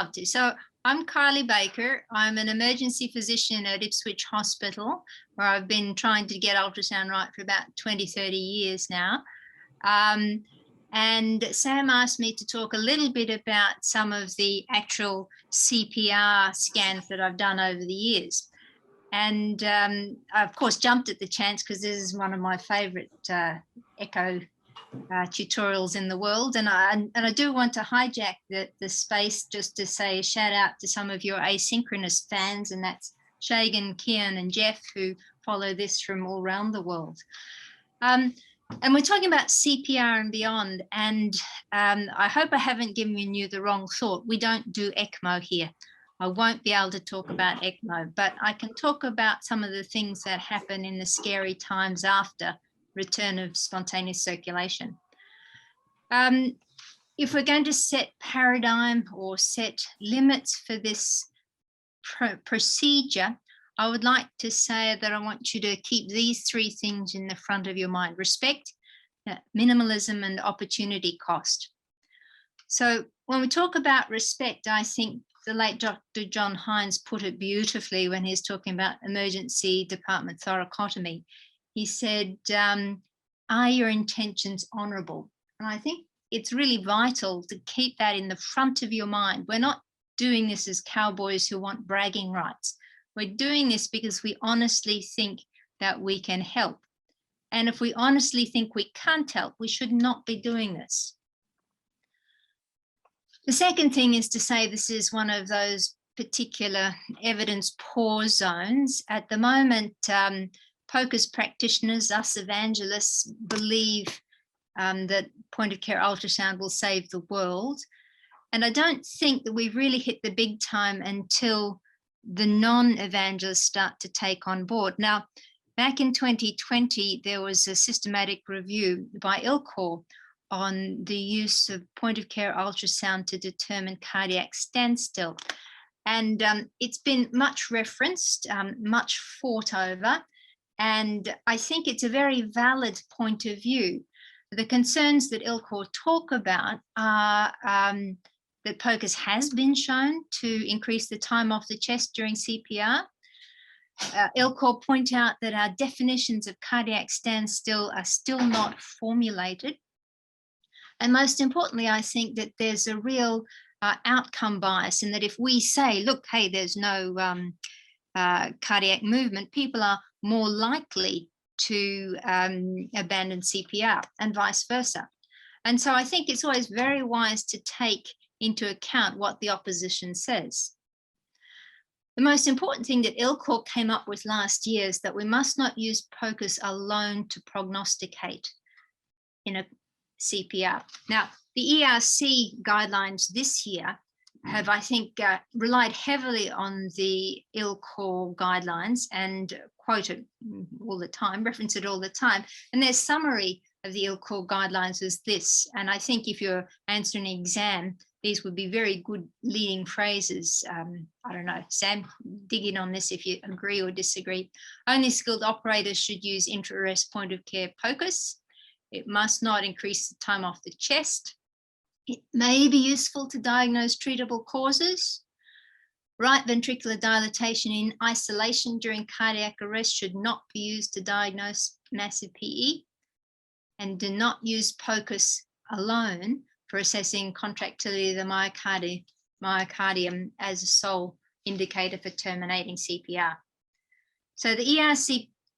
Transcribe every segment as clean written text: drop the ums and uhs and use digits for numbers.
love to. So I'm Kylie Baker. I'm an emergency physician at Ipswich Hospital, where I've been trying to get ultrasound right for about 20, 30 years now. And Sam asked me to talk a little bit about some of the actual CPR scans that I've done over the years. And I, of course, jumped at the chance because this is one of my favorite echo tutorials in the world. And I do want to hijack the space just to say a shout out to some of your asynchronous fans, and that's Shagan, Kian and Jeff, who follow this from all around the world. And we're talking about CPR and beyond, and I hope I haven't given you the wrong thought. We don't do ECMO here. I won't be able to talk about ECMO, but I can talk about some of the things that happen in the scary times after return of spontaneous circulation. If we're going to set paradigm or set limits for this procedure, I would like to say that I want you to keep these three things in the front of your mind: respect, minimalism, and opportunity cost. So when we talk about respect, I think the late Dr. John Hines put it beautifully when he's talking about emergency department thoracotomy. He said, are your intentions honorable? And I think it's really vital to keep that in the front of your mind. We're not doing this as cowboys who want bragging rights. We're doing this because we honestly think that we can help. And if we honestly think we can't help, we should not be doing this. The second thing is to say this is one of those particular evidence poor zones. At the moment, POCUS practitioners, us evangelists, believe that point of care ultrasound will save the world. And I don't think that we've really hit the big time until the non-evangelists start to take on board. Now, back in 2020, there was a systematic review by ILCOR on the use of point of care ultrasound to determine cardiac standstill. And it's been much referenced, much fought over. And I think it's a very valid point of view. The concerns that ILCOR talk about are that POCUS has been shown to increase the time off the chest during CPR. ILCOR point out that our definitions of cardiac standstill are still not formulated. And most importantly, I think that there's a real outcome bias in that if we say, look, hey, there's no cardiac movement, people are more likely to abandon CPR and vice versa. And so I think it's always very wise to take into account what the opposition says. The most important thing that ILCOR came up with last year is that we must not use POCUS alone to prognosticate in a CPR. Now, the ERC guidelines this year have, I think, relied heavily on the ILCOR guidelines and quote it all the time, reference it all the time. And their summary of the ILCOR guidelines is this. And I think if you're answering an exam, these would be very good leading phrases. I don't know, Sam, dig in on this if you agree or disagree. Only skilled operators should use intra-arrest point of care POCUS. It must not increase the time off the chest. It may be useful to diagnose treatable causes. Right ventricular dilatation in isolation during cardiac arrest should not be used to diagnose massive PE. And do not use POCUS alone for assessing contractility of the myocardium as a sole indicator for terminating CPR. So the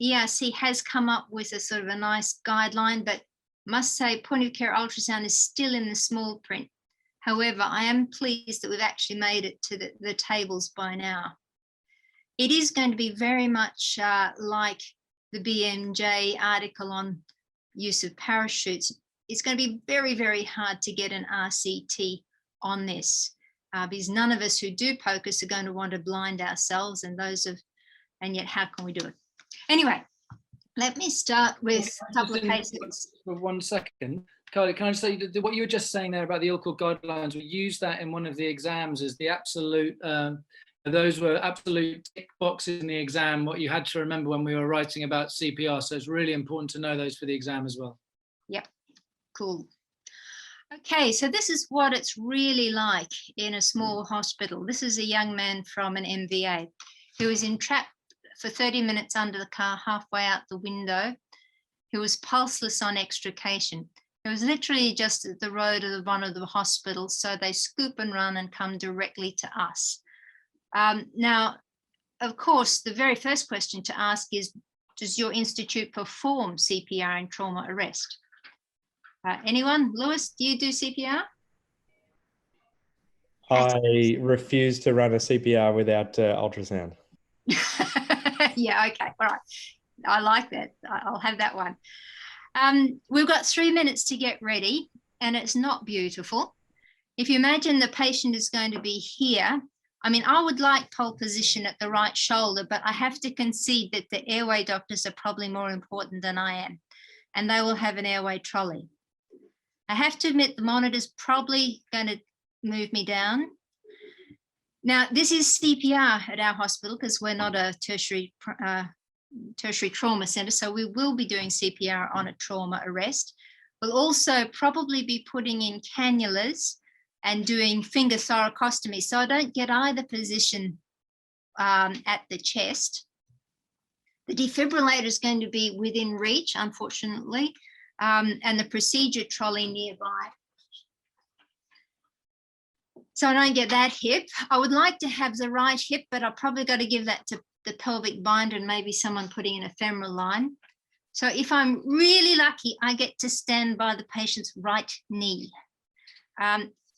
ERC has come up with a sort of a nice guideline, but must say point of care ultrasound is still in the small print. However, I am pleased that we've actually made it to the tables by now. It is going to be very much like the BMJ article on use of parachutes. It's going to be very, very hard to get an RCT on this because none of us who do POCUS are going to want to blind ourselves, and yet how can we do it? Anyway, let me start with a couple of cases. For 1 second, Kylie, can I just say that what you were just saying there about the ILCOR guidelines, we used that in one of the exams as the absolute, those were absolute tick boxes in the exam, what you had to remember when we were writing about CPR. So it's really important to know those for the exam as well. Yep, cool. Okay, so this is what it's really like in a small hospital. This is a young man from an MVA who was entrapped for 30 minutes under the car, halfway out the window. He was pulseless on extrication. It was literally just at the road of one of the hospitals, so they scoop and run and come directly to us. Now, of course, the very first question to ask is, does your institute perform CPR and trauma arrest? Anyone? Lewis, do you do CPR? I refuse to run a CPR without ultrasound. Yeah, okay, all right. I like that. I'll have that one. We've got 3 minutes to get ready, and it's not beautiful. If you imagine the patient is going to be here, I mean, I would like pole position at the right shoulder, but I have to concede that the airway doctors are probably more important than I am, and they will have an airway trolley. I have to admit the monitor's probably going to move me down. Now, this is CPR at our hospital because we're not a tertiary trauma centre, so we will be doing CPR on a trauma arrest. We'll also probably be putting in cannulas and doing finger thoracostomy, so I don't get either position at the chest. The defibrillator is going to be within reach, unfortunately, and the procedure trolley nearby. So I don't get that hip. I would like to have the right hip, but I've probably got to give that to the pelvic binder and maybe someone putting in a femoral line. So if I'm really lucky, I get to stand by the patient's right knee.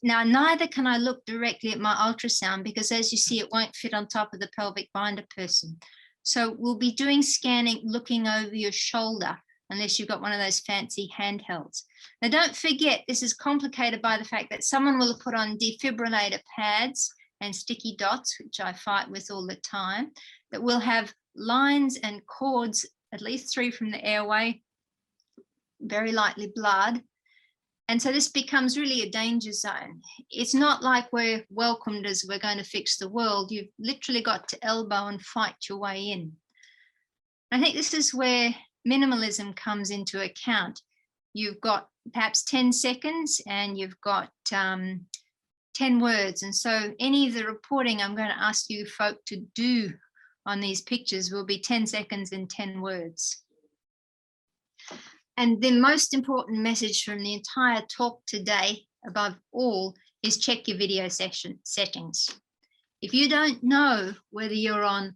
Now, neither can I look directly at my ultrasound because, as you see, it won't fit on top of the pelvic binder person. So we'll be doing scanning looking over your shoulder, unless you've got one of those fancy handhelds. Now, don't forget, this is complicated by the fact that someone will have put on defibrillator pads and sticky dots, which I fight with all the time, that will have lines and cords, at least 3 from the airway, very likely blood. And so this becomes really a danger zone. It's not like we're welcomed as we're going to fix the world. You've literally got to elbow and fight your way in. I think this is where minimalism comes into account. You've got perhaps 10 seconds and you've got 10 words. And so any of the reporting I'm going to ask you folk to do on these pictures will be 10 seconds and 10 words. And the most important message from the entire talk today, above all, is check your video settings. If you don't know whether you're on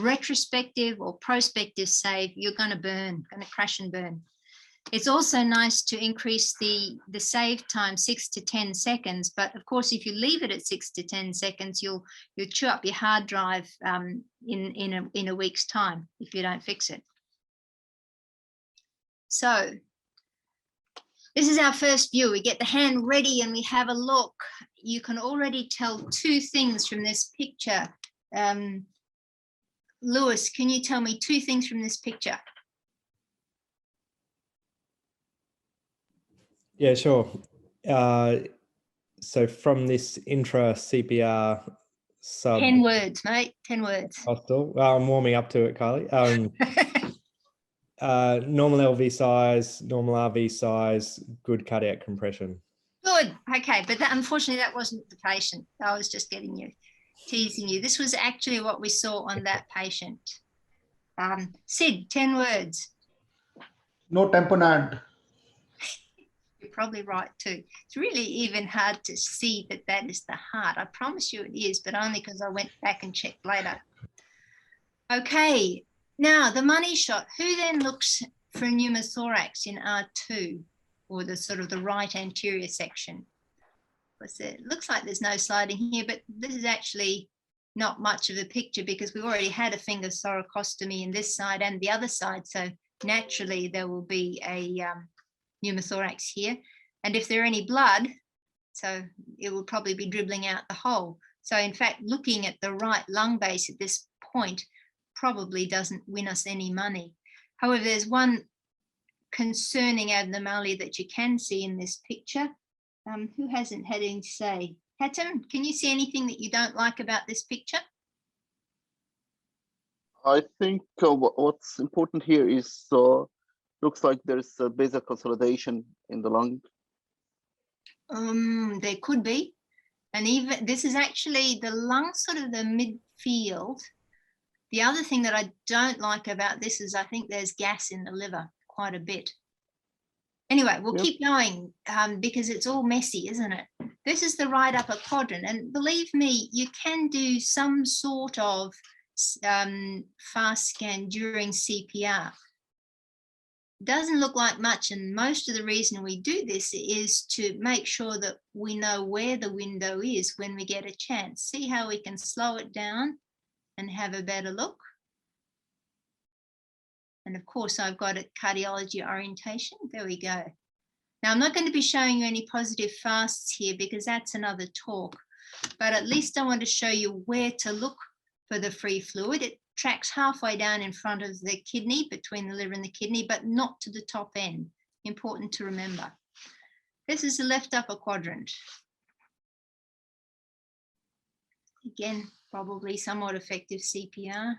retrospective or prospective save, you're going to crash and burn. It's also nice to increase the save time 6 to 10 seconds, but of course, if you leave it at 6 to 10 seconds, you'll chew up your hard drive in a week's time if you don't fix it. So this is our first view. We get the hand ready and we have a look. You can already tell 2 things from this picture. Lewis, can you tell me 2 things from this picture? Yeah, sure. So from this intra CPR sub 10 words, mate, 10 words. hostel, I'm warming up to it, Kylie. Normal LV size, normal RV size, good cardiac compression. Good, okay, but unfortunately that wasn't the patient. I was just teasing you. This was actually what we saw on that patient. Sid, 10 words. No tamponade. You're probably right too. It's really even hard to see that that is the heart. I promise you it is, but only because I went back and checked later. Okay, now the money shot. Who then looks for pneumothorax in R2, or the sort of the right anterior section? It looks like there's no sliding here, but this is actually not much of a picture because we already had a finger thoracostomy in this side and the other side. So naturally there will be a pneumothorax here. And if there are any blood, so it will probably be dribbling out the hole. So in fact, looking at the right lung base at this point probably doesn't win us any money. However, there's one concerning abnormality that you can see in this picture. Who hasn't had anything to say? Hatem, can you see anything that you don't like about this picture? I think what's important here is looks like there's a basal consolidation in the lung. There could be. And even this is actually the lung, sort of the midfield. The other thing that I don't like about this is I think there's gas in the liver quite a bit. Anyway, we'll keep going because it's all messy, isn't it? This is the right upper quadrant. And believe me, you can do some sort of fast scan during CPR. Doesn't look like much, and most of the reason we do this is to make sure that we know where the window is when we get a chance. See how we can slow it down and have a better look. And of course, I've got a cardiology orientation. There we go. Now, I'm not going to be showing you any positive fasts here because that's another talk, but at least I want to show you where to look for the free fluid. It tracks halfway down in front of the kidney, between the liver and the kidney, but not to the top end. Important to remember. This is the left upper quadrant. Again, probably somewhat effective CPR.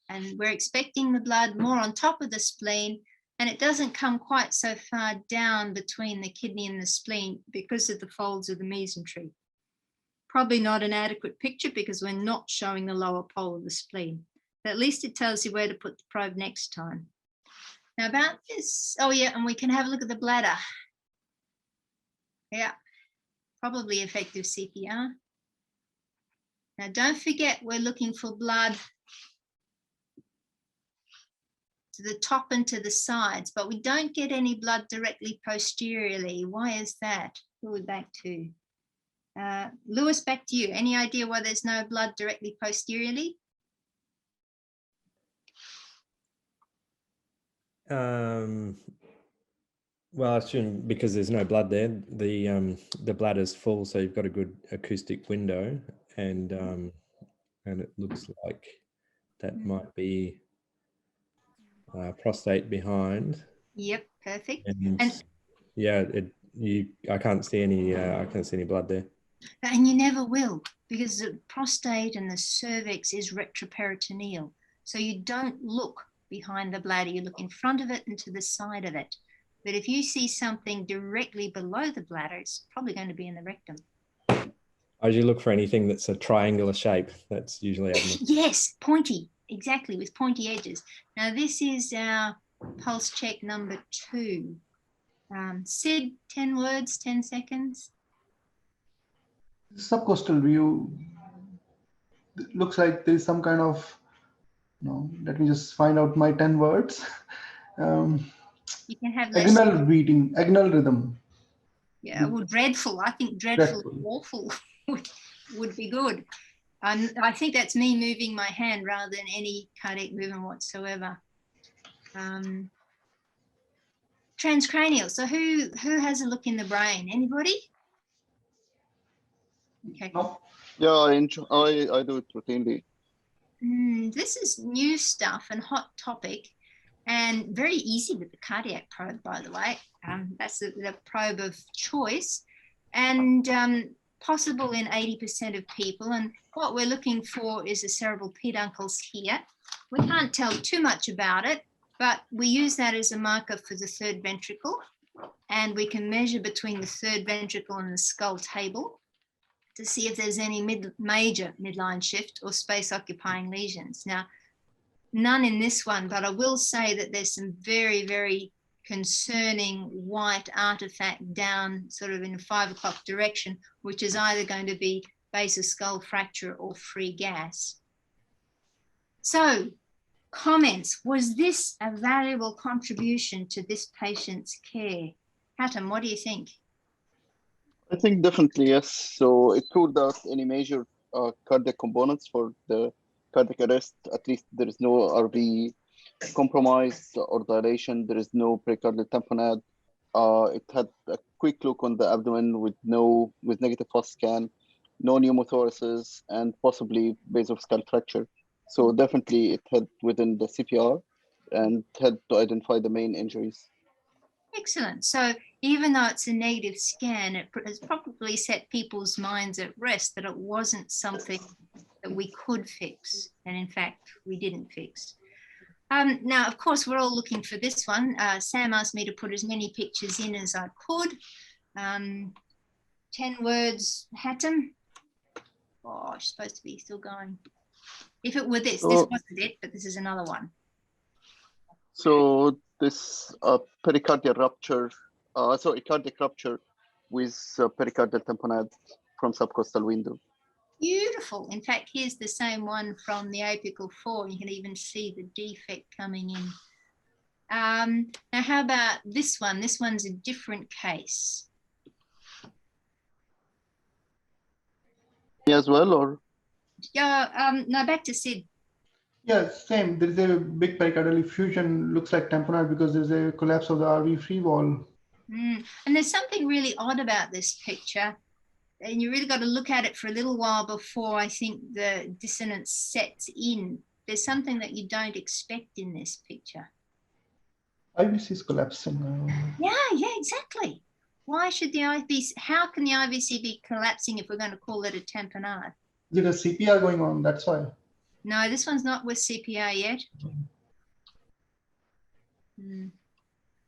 And we're expecting the blood more on top of the spleen, and it doesn't come quite so far down between the kidney and the spleen because of the folds of the mesentery. Probably not an adequate picture because we're not showing the lower pole of the spleen. But at least it tells you where to put the probe next time. Now about this, oh yeah, and we can have a look at the bladder. Yeah, probably effective CPR. Now don't forget we're looking for blood to the top and to the sides, but we don't get any blood directly posteriorly. Why is that? Who would back to? Lewis, back to you. Any idea why there's no blood directly posteriorly? Well, I assume because there's no blood there, the bladder's full, so you've got a good acoustic window, and it looks like that might be prostate behind. Yep, perfect. And yeah, I can't see any blood there. And you never will, because the prostate and the cervix is retroperitoneal. So you don't look behind the bladder, you look in front of it and to the side of it. But if you see something directly below the bladder, it's probably going to be in the rectum. As you look for anything that's a triangular shape, that's usually abnormal. Yes, pointy, exactly, with pointy edges. Now this is our pulse check number 2. Sid, 10 words, 10 seconds. Subcostal view looks like there's some kind of, let me just find out my 10 words. You can have less. Agonal beating, agonal rhythm. Yeah, well, dreadful. I think dreadful. Awful would be good. I think that's me moving my hand rather than any cardiac movement whatsoever. Transcranial. So who has a look in the brain? Anybody? Okay. No. Yeah, I do it routinely. This is new stuff and hot topic, and very easy with the cardiac probe, by the way. That's the probe of choice, and possible in 80% of people. And what we're looking for is the cerebral peduncles here. We can't tell too much about it, but we use that as a marker for the third ventricle, and we can measure between the third ventricle and the skull table to see if there's any major midline shift or space occupying lesions. Now, none in this one, but I will say that there's some very, very concerning white artifact down sort of in 5 o'clock direction, which is either going to be base of skull fracture or free gas. So, comments, was this a valuable contribution to this patient's care? Hatem, what do you think? I think definitely yes. So it ruled out any major cardiac components for the cardiac arrest. At least there is no RV compromise or dilation. There is no pericardial tamponade. It had a quick look on the abdomen with negative fast scan, no pneumothoraces, and possibly base of skull fracture. So definitely it had within the CPR and had to identify the main injuries. Excellent. So even though it's a negative scan, it has probably set people's minds at rest that it wasn't something that we could fix. And in fact, we didn't fix. Now, of course, we're all looking for this one. Sam asked me to put as many pictures in as I could. 10 words, Hatton. Oh, it's supposed to be still going. If it were this wasn't it, but this is another one. So this pericardial rupture, cardiac rupture with pericardial tamponade from subcostal window. Beautiful. In fact, here's the same one from the apical 4. You can even see the defect coming in. Now, how about this one? This one's a different case. Me as well, or? Yeah, no, back to Sid. Yeah, same. There is a big pericardial effusion, looks like tamponade because there's a collapse of the RV free wall. And there's something really odd about this picture. And you really got to look at it for a little while before I think the dissonance sets in. There's something that you don't expect in this picture. IVC is collapsing. Yeah, exactly. Why should the IVC, how can the IVC be collapsing if we're going to call it a tamponade? There's a CPR going on, that's why. No, this one's not with CPR yet.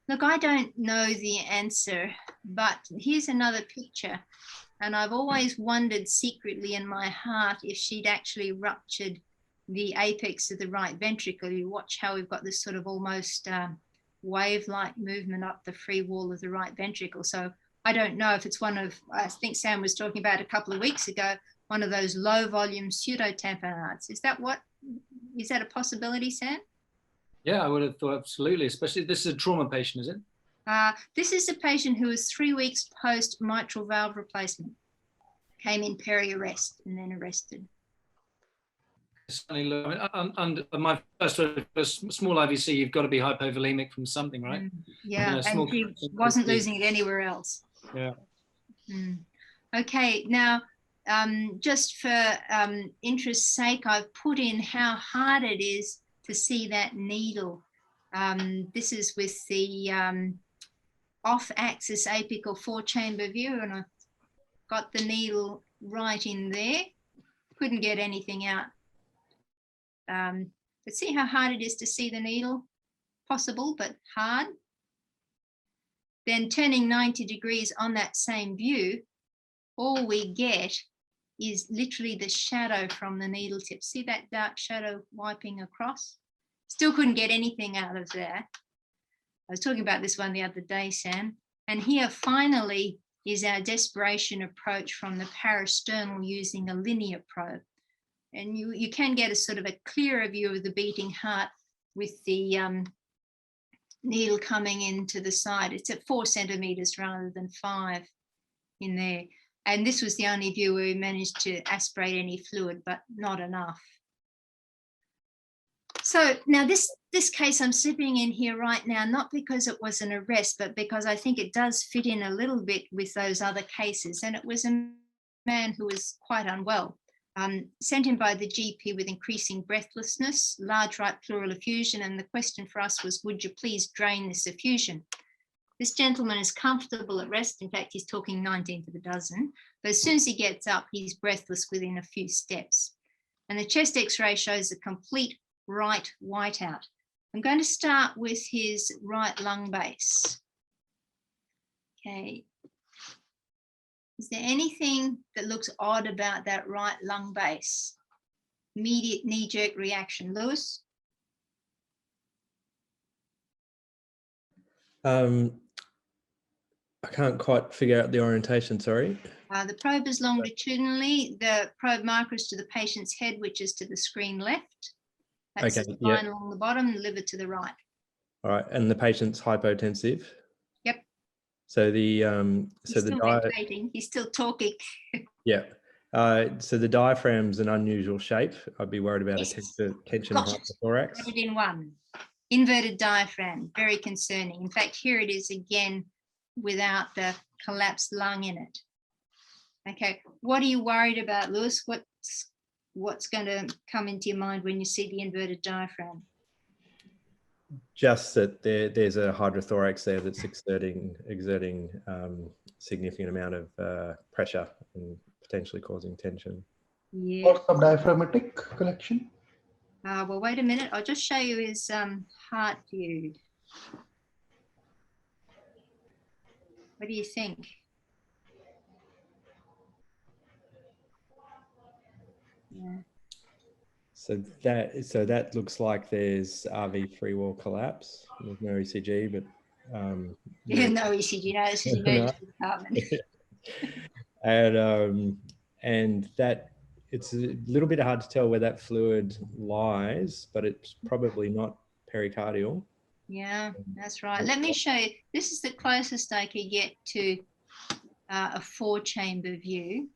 Look, I don't know the answer, but here's another picture. And I've always wondered secretly in my heart if she'd actually ruptured the apex of the right ventricle. You watch how we've got this sort of almost wave-like movement up the free wall of the right ventricle. So I don't know if it's one of, I think Sam was talking about a couple of weeks ago, one of those low volume pseudo-tamponades. Is that a possibility, Sam? Yeah, I would have thought absolutely, especially this is a trauma patient, is it? This is a patient who was 3 weeks post mitral valve replacement, came in peri-arrest and then arrested. Under my first small IVC, you've got to be hypovolemic from something, right? Yeah, and he wasn't losing it anywhere else. Yeah. Okay, now, just for interest's sake, I've put in how hard it is to see that needle. This is with the off-axis apical 4-chamber view, and I've got the needle right in there. Couldn't get anything out. But see how hard it is to see the needle? Possible, but hard. Then turning 90 degrees on that same view, all we get is literally the shadow from the needle tip. See that dark shadow wiping across? Still couldn't get anything out of there. I was talking about this one the other day, Sam. And here finally is our desperation approach from the parasternal using a linear probe. And you can get a sort of a clearer view of the beating heart with the needle coming into the side. It's at 4 centimeters rather than 5 in there. And this was the only view where we managed to aspirate any fluid, but not enough. So now this case I'm slipping in here right now, not because it was an arrest, but because I think it does fit in a little bit with those other cases. And it was a man who was quite unwell, sent in by the GP with increasing breathlessness, large right pleural effusion. And the question for us was, would you please drain this effusion? This gentleman is comfortable at rest. In fact, he's talking 19 to the dozen. But as soon as he gets up, he's breathless within a few steps. And the chest X-ray shows a complete right whiteout. I'm going to start with his right lung base. Okay. Is there anything that looks odd about that right lung base? Immediate knee-jerk reaction. Lewis? I can't quite figure out the orientation, sorry. The probe is longitudinally. The probe marker is to the patient's head, which is to the screen left. That's the spine along the bottom, the liver to the right. All right, and the patient's hypotensive. Yep. So the he's still talking. Yeah. So the diaphragm's an unusual shape. I'd be worried about a tension of hypothorax. Put it in one. Inverted diaphragm, very concerning. In fact, here it is again without the collapsed lung in it. Okay, what are you worried about, Lewis? What's going to come into your mind when you see the inverted diaphragm? Just that there's a hydrothorax there that's exerting significant amount of pressure and potentially causing tension. Yeah. Or subdiaphragmatic collection? Well, wait a minute. I'll just show you his heart view. What do you think? Yeah. So that looks like there's RV free wall collapse. There's no ECG, but Yeah, no ECG. No, this is emergency department. and that it's a little bit hard to tell where that fluid lies, but it's probably not pericardial. Yeah, that's right. Let me show you. This is the closest I could get to a 4-chamber view.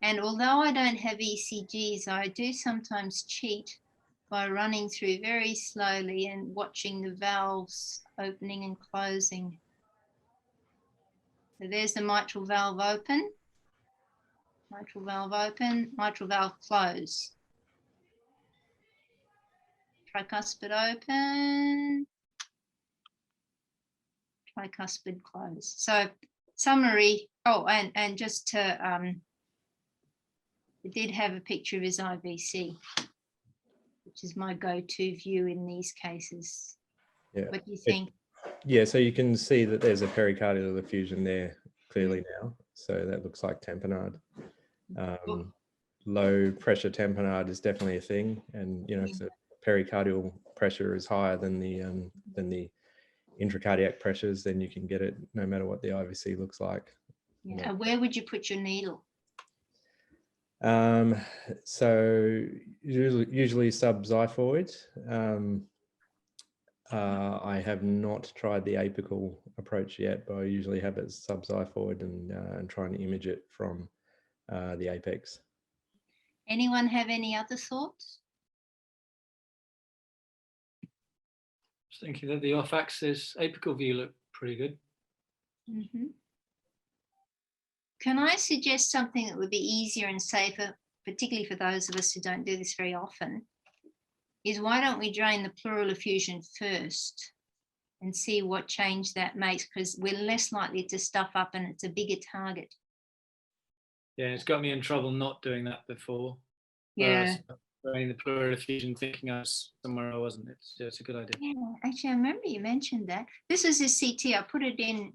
And although I don't have ECGs, I do sometimes cheat by running through very slowly and watching the valves opening and closing. So there's the mitral valve open, mitral valve close. Tricuspid open, tricuspid close. So summary, and just to, it did have a picture of his IVC, which is my go-to view in these cases. Yeah. What do you think? Yeah, so you can see that there's a pericardial effusion there clearly now. So that looks like tamponade. Low pressure tamponade is definitely a thing, and you know, if the pericardial pressure is higher than the intracardiac pressures, then you can get it no matter what the IVC looks like. Yeah. Where would you put your needle? So usually subxiphoid. I have not tried the apical approach yet, but I usually have it subxiphoid and try and image it from the apex. Anyone have any other thoughts? Just thinking that the off-axis apical view looked pretty good. Mm-hmm. Can I suggest something that would be easier and safer, particularly for those of us who don't do this very often, is why don't we drain the pleural effusion first and see what change that makes, because we're less likely to stuff up and it's a bigger target. Yeah, it's got me in trouble not doing that before. Yeah. Draining the pleural effusion, thinking I was somewhere I wasn't. It's a good idea. Yeah, actually, I remember you mentioned that. This is his CT. I put it in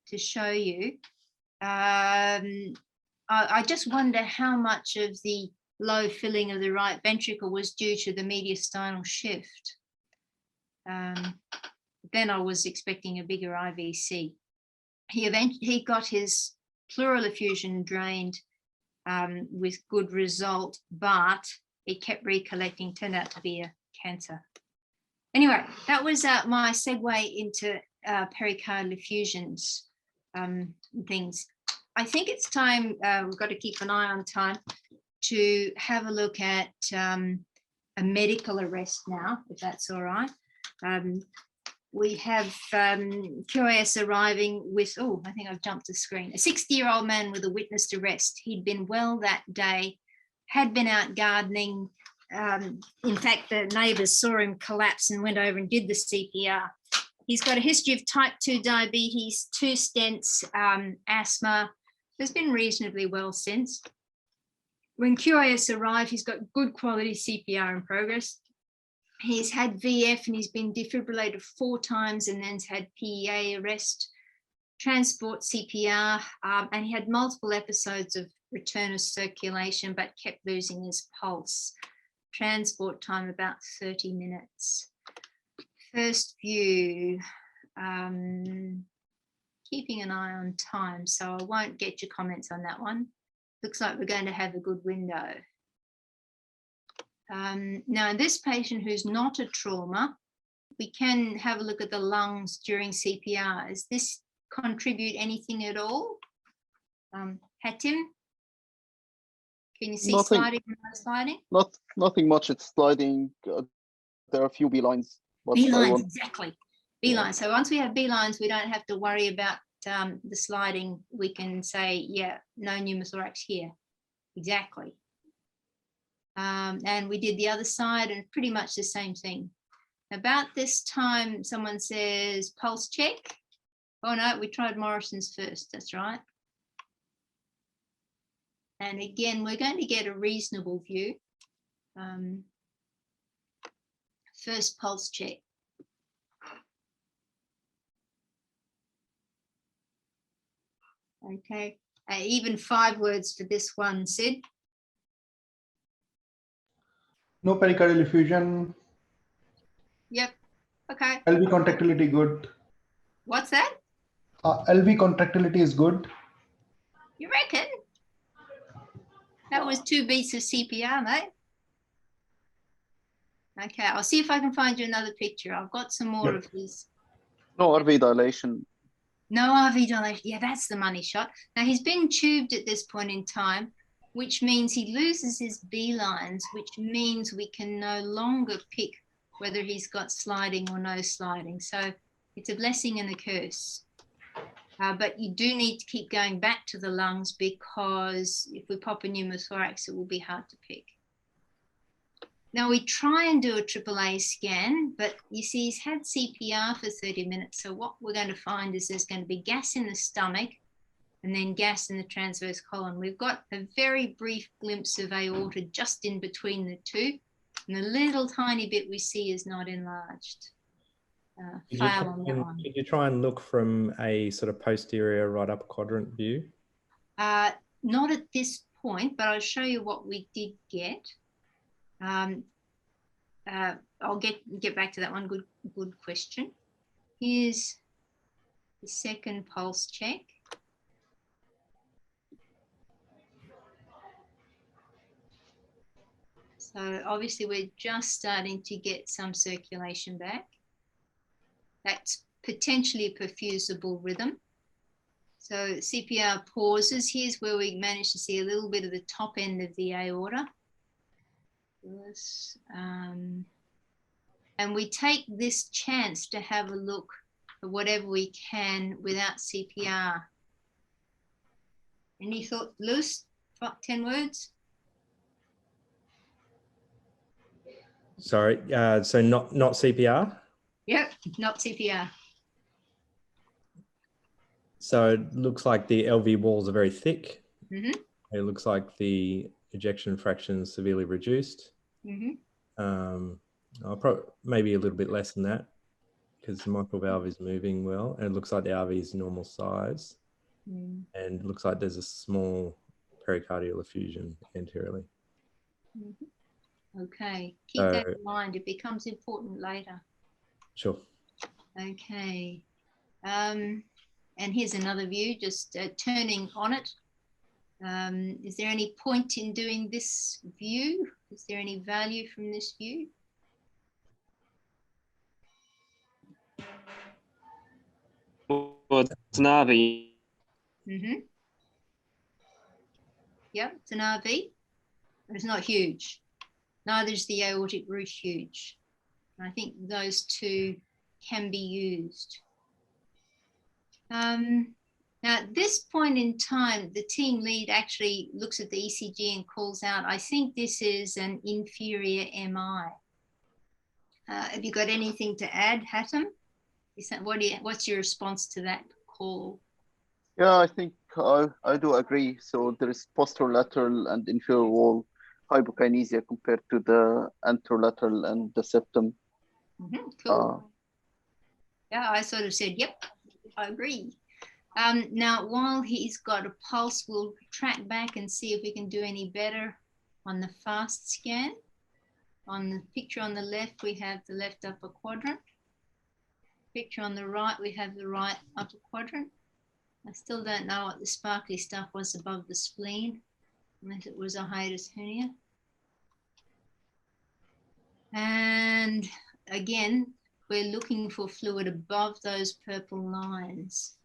to show you. I just wonder how much of the low filling of the right ventricle was due to the mediastinal shift. Then I was expecting a bigger IVC. He got his pleural effusion drained with good result, but it kept recollecting, turned out to be a cancer. Anyway, that was my segue into pericardial effusions things. I think it's time, we've got to keep an eye on time, to have a look at a medical arrest now, if that's all right. We have QAS arriving with, oh, I think I've jumped the screen, a 60-year-old man with a witnessed arrest. He'd been well that day, had been out gardening. In fact, the neighbours saw him collapse and went over and did the CPR. He's got a history of type 2 diabetes, 2 stents, asthma. Has been reasonably well since. When QAS arrived, he's got good quality CPR in progress. He's had VF and he's been defibrillated 4 times and then's had PEA arrest, transport CPR, and he had multiple episodes of return of circulation but kept losing his pulse. Transport time about 30 minutes. First view, keeping an eye on time, so I won't get your comments on that one. Looks like we're going to have a good window. Now, in this patient who's not a trauma, we can have a look at the lungs during CPR. Does this contribute anything at all? Hatim? Can you see Nothing, sliding and no sliding? Nothing much, it's sliding. There are a few B-lines. B-lines, exactly. B-lines. So once we have B-lines, we don't have to worry about the sliding. We can say, yeah, no pneumothorax here. Exactly. And we did the other side and pretty much the same thing. About this time, someone says pulse check. Oh no, we tried Morrison's first, that's right. And again, we're going to get a reasonable view. first pulse check. Okay, even 5 words for this one, Sid. No pericardial effusion. Yep, okay. LV contractility good. What's that? LV contractility is good. You reckon? That was 2 beats of CPR, mate. Okay, I'll see if I can find you another picture. I've got some more of his. No RV dilation. No RV dilation. Yeah, that's the money shot. Now he's been tubed at this point in time, which means he loses his B lines, which means we can no longer pick whether he's got sliding or no sliding. So it's a blessing and a curse. But you do need to keep going back to the lungs, because if we pop a pneumothorax, it will be hard to pick. Now we try and do a AAA scan, but you see he's had CPR for 30 minutes. So what we're going to find is there's going to be gas in the stomach and then gas in the transverse colon. We've got a very brief glimpse of aorta just in between the two. And the little tiny bit we see is not enlarged. Fail on that one. Did you try and look from a sort of posterior right upper quadrant view? Not at this point, but I'll show you what we did get. I'll get back to that one. Good question. Here's the second pulse check. So obviously we're just starting to get some circulation back. That's potentially a perfusable rhythm. So CPR pauses. Here's where we managed to see a little bit of the top end of the aorta. And we take this chance to have a look at whatever we can without CPR. Any thought, Luce? 10 words? Sorry, so not CPR? Yep, not CPR. So it looks like the LV walls are very thick. Mm-hmm. It looks like the ejection fraction is severely reduced. Mm-hmm. Maybe a little bit less than that, because the mitral valve is moving well, and it looks like the RV is normal size, and it looks like there's a small pericardial effusion anteriorly. Mm-hmm. Okay, keep that in mind. It becomes important later. Sure. Okay. And here's another view, just turning on it. Is there any point in doing this view? Is there any value from this view? Well, it's an RV. Mm-hmm. Yep, it's an RV. But it's not huge. Neither is the aortic root huge. And I think those two can be used. Now, at this point in time, the team lead actually looks at the ECG and calls out, I think this is an inferior MI. Have you got anything to add, Hattem? What's your response to that call? Yeah, I think I do agree. So there is posterolateral and inferior wall hypokinesia compared to the anterolateral and the septum. Mm-hmm, cool. Yeah, I sort of said, yep, I agree. Now, while he's got a pulse, we'll track back and see if we can do any better on the fast scan. On the picture on the left, we have the left upper quadrant. Picture on the right, we have the right upper quadrant. I still don't know what the sparkly stuff was above the spleen, unless it was a hiatus hernia. And again, we're looking for fluid above those purple lines.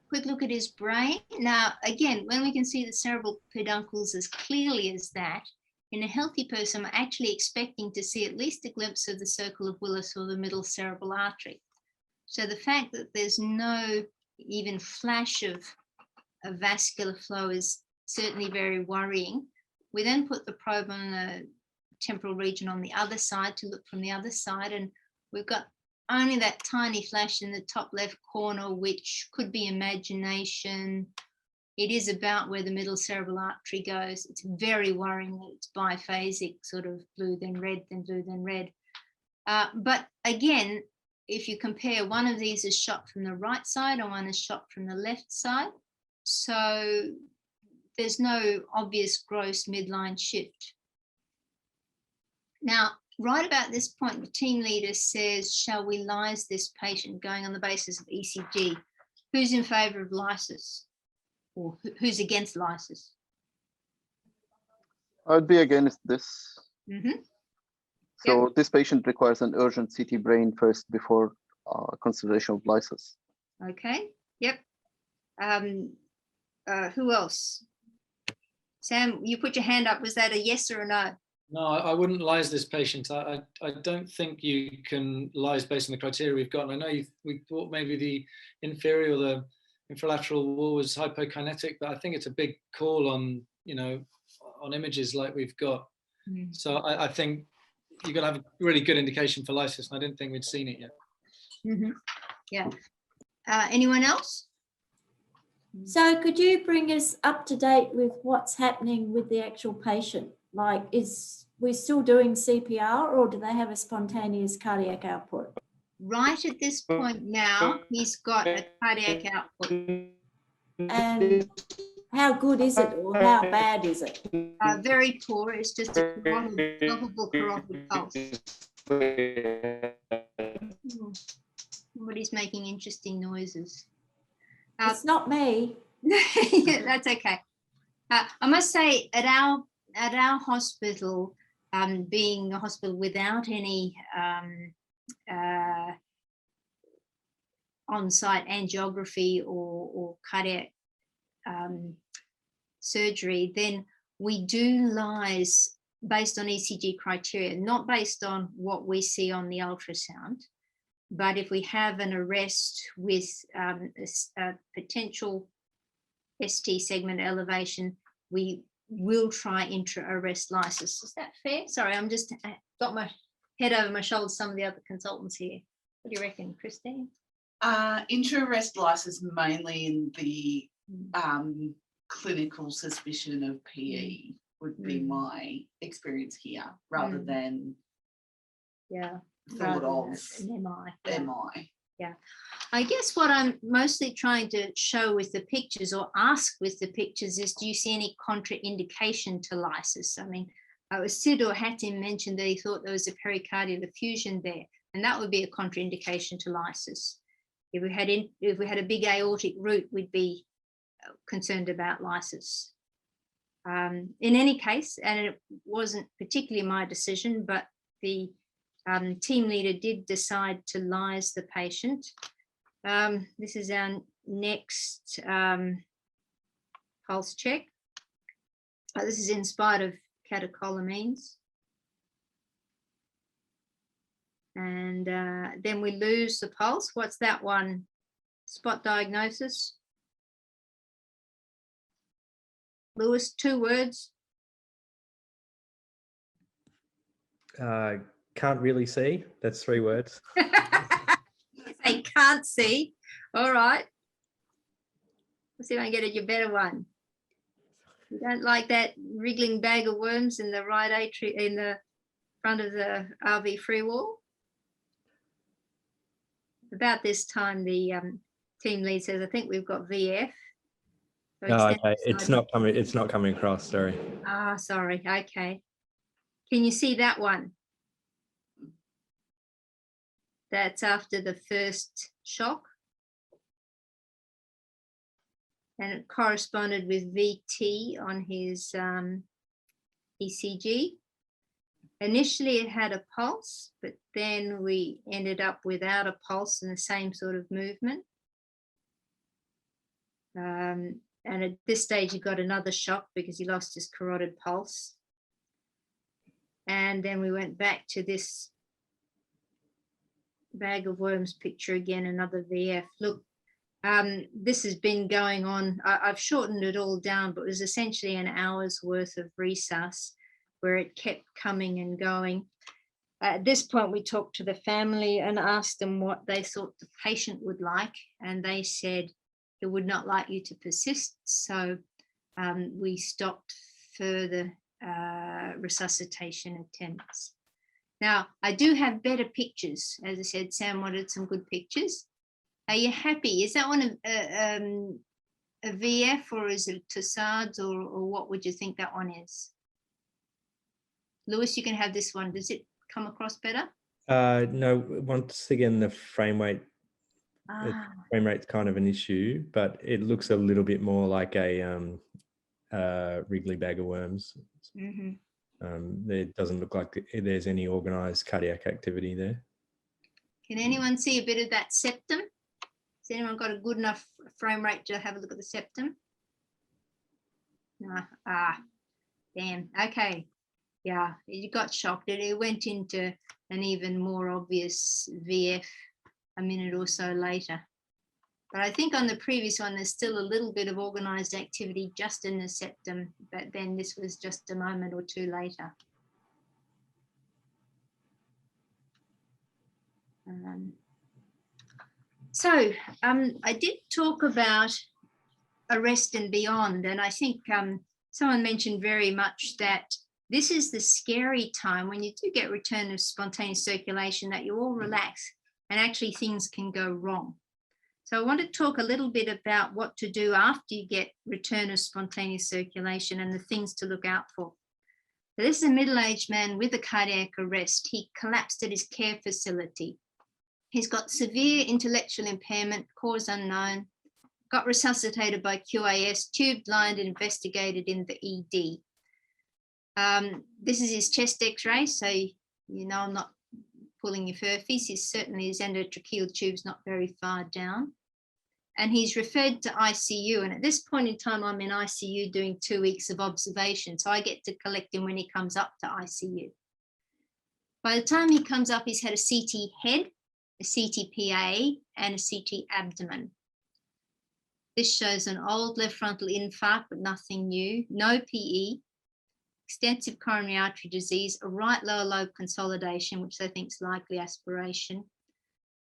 Quick look at his brain. Now, again, when we can see the cerebral peduncles as clearly as that, in a healthy person, I'm actually expecting to see at least a glimpse of the circle of Willis or the middle cerebral artery. So the fact that there's no even flash of vascular flow is certainly very worrying. We then put the probe on the temporal region on the other side to look from the other side, and we've got only that tiny flash in the top left corner, which could be imagination. it is about where the middle cerebral artery goes. It's very worrying that it's biphasic, sort of blue, then red, then blue, then red. But again, if you compare, one of these is shot from the right side and one is shot from the left side. So there's no obvious gross midline shift. Now, right about this point, the team leader says, shall we lyse this patient going on the basis of ECG? Who's in favor of lysis? Or who's against lysis? I'd be against this. Mm-hmm. So Yep. this patient requires an urgent CT brain first before consideration of lysis. Okay, yep. Who else? Sam, you put your hand up. Was that a yes or a no? No, I wouldn't lyse this patient. I don't think you can lyse based on the criteria we've got. And I know we thought maybe the inferior or the infralateral wall was hypokinetic, but I think it's a big call on, you know, on images like we've got. Mm. So I think you've got to have a really good indication for lysis, and I didn't think we'd seen it yet. Mm-hmm. Yeah. Anyone else? So could you bring us up to date with what's happening with the actual patient? Like, is we still doing CPR, or do they have a spontaneous cardiac output? Right at this point now, he's got a cardiac output. And how good is it, or how bad is it? Very poor. It's just a palpable carotid pulse. Somebody's making interesting noises. It's not me. Yeah, that's okay. I must say, at our hospital, being a hospital without any on-site angiography or cardiac surgery, then we do lyse based on ECG criteria, not based on what we see on the ultrasound. But if we have an arrest with a potential ST segment elevation, we will try intra-arrest lysis. Is that fair? Sorry, I'm just got my head over my shoulders. Some of the other consultants here. What do you reckon, Christine? Intra-arrest lysis mainly in the clinical suspicion of PE would be my experience here, rather than thought of an MI. MI. Yeah, I guess what I'm mostly trying to show with the pictures, or ask with the pictures, is do you see any contraindication to lysis? I mean, Sid or Hatim mentioned that he thought there was a pericardial effusion there, and that would be a contraindication to lysis. If we had a big aortic root, we'd be concerned about lysis. In any case, and it wasn't particularly my decision, but the team leader did decide to lyse the patient. This is our next pulse check. This is in spite of catecholamines. And then we lose the pulse. What's that one? Spot diagnosis. Lewis, 2 words. Can't really see. That's 3 words. Say can't see. All right. Let's see if I can get you a better one. You don't like that wriggling bag of worms in the right atrium, in the front of the RV free wall? About this time, the team lead says, I think we've got VF. So Oh, okay. It's not coming. It's not coming across. Sorry. Ah, sorry. Okay. Can you see that one? That's after the first shock. And it corresponded with VT on his ECG. Initially it had a pulse, but then we ended up without a pulse and the same sort of movement. And at this stage he got another shock because he lost his carotid pulse. And then we went back to this bag of worms picture again, another VF. Look, this has been going on. I've shortened it all down, but it was essentially an hour's worth of resus where it kept coming and going. At this point, we talked to the family and asked them what they thought the patient would like. And they said it would not like you to persist. So we stopped further resuscitation attempts. Now, I do have better pictures. As I said, Sam wanted some good pictures. Are you happy? Is that one a VF or is it Tossard's or what would you think that one is? Lewis, you can have this one. Does it come across better? No, once again, the frame rate, frame rate's kind of an issue, but it looks a little bit more like a Wrigley bag of worms. Mm-hmm. It doesn't look like there's any organized cardiac activity there. Can anyone see a bit of that septum? Has anyone got a good enough frame rate to have a look at the septum? No. Damn. Okay. Yeah, you got shocked. It went into an even more obvious VF a minute or so later. But I think on the previous one, there's still a little bit of organized activity just in the septum, but then this was just a moment or two later. I did talk about arrest and beyond, and I think someone mentioned very much that this is the scary time when you do get return of spontaneous circulation, that you all relax and actually things can go wrong. So I want to talk a little bit about what to do after you get return of spontaneous circulation and the things to look out for. So this is a middle-aged man with a cardiac arrest. He collapsed at his care facility. He's got severe intellectual impairment, cause unknown, got resuscitated by QAS, tubed, lined, and investigated in the ED. This is his chest x-ray, so you know I'm not pulling your furfies. Certainly his endotracheal tube's not very far down. And he's referred to ICU. And at this point in time, I'm in ICU doing 2 weeks of observation. So I get to collect him when he comes up to ICU. By the time he comes up, he's had a CT head, a CT PA, and a CT abdomen. This shows an old left frontal infarct, but nothing new, no PE, extensive coronary artery disease, a right lower lobe consolidation, which they think is likely aspiration,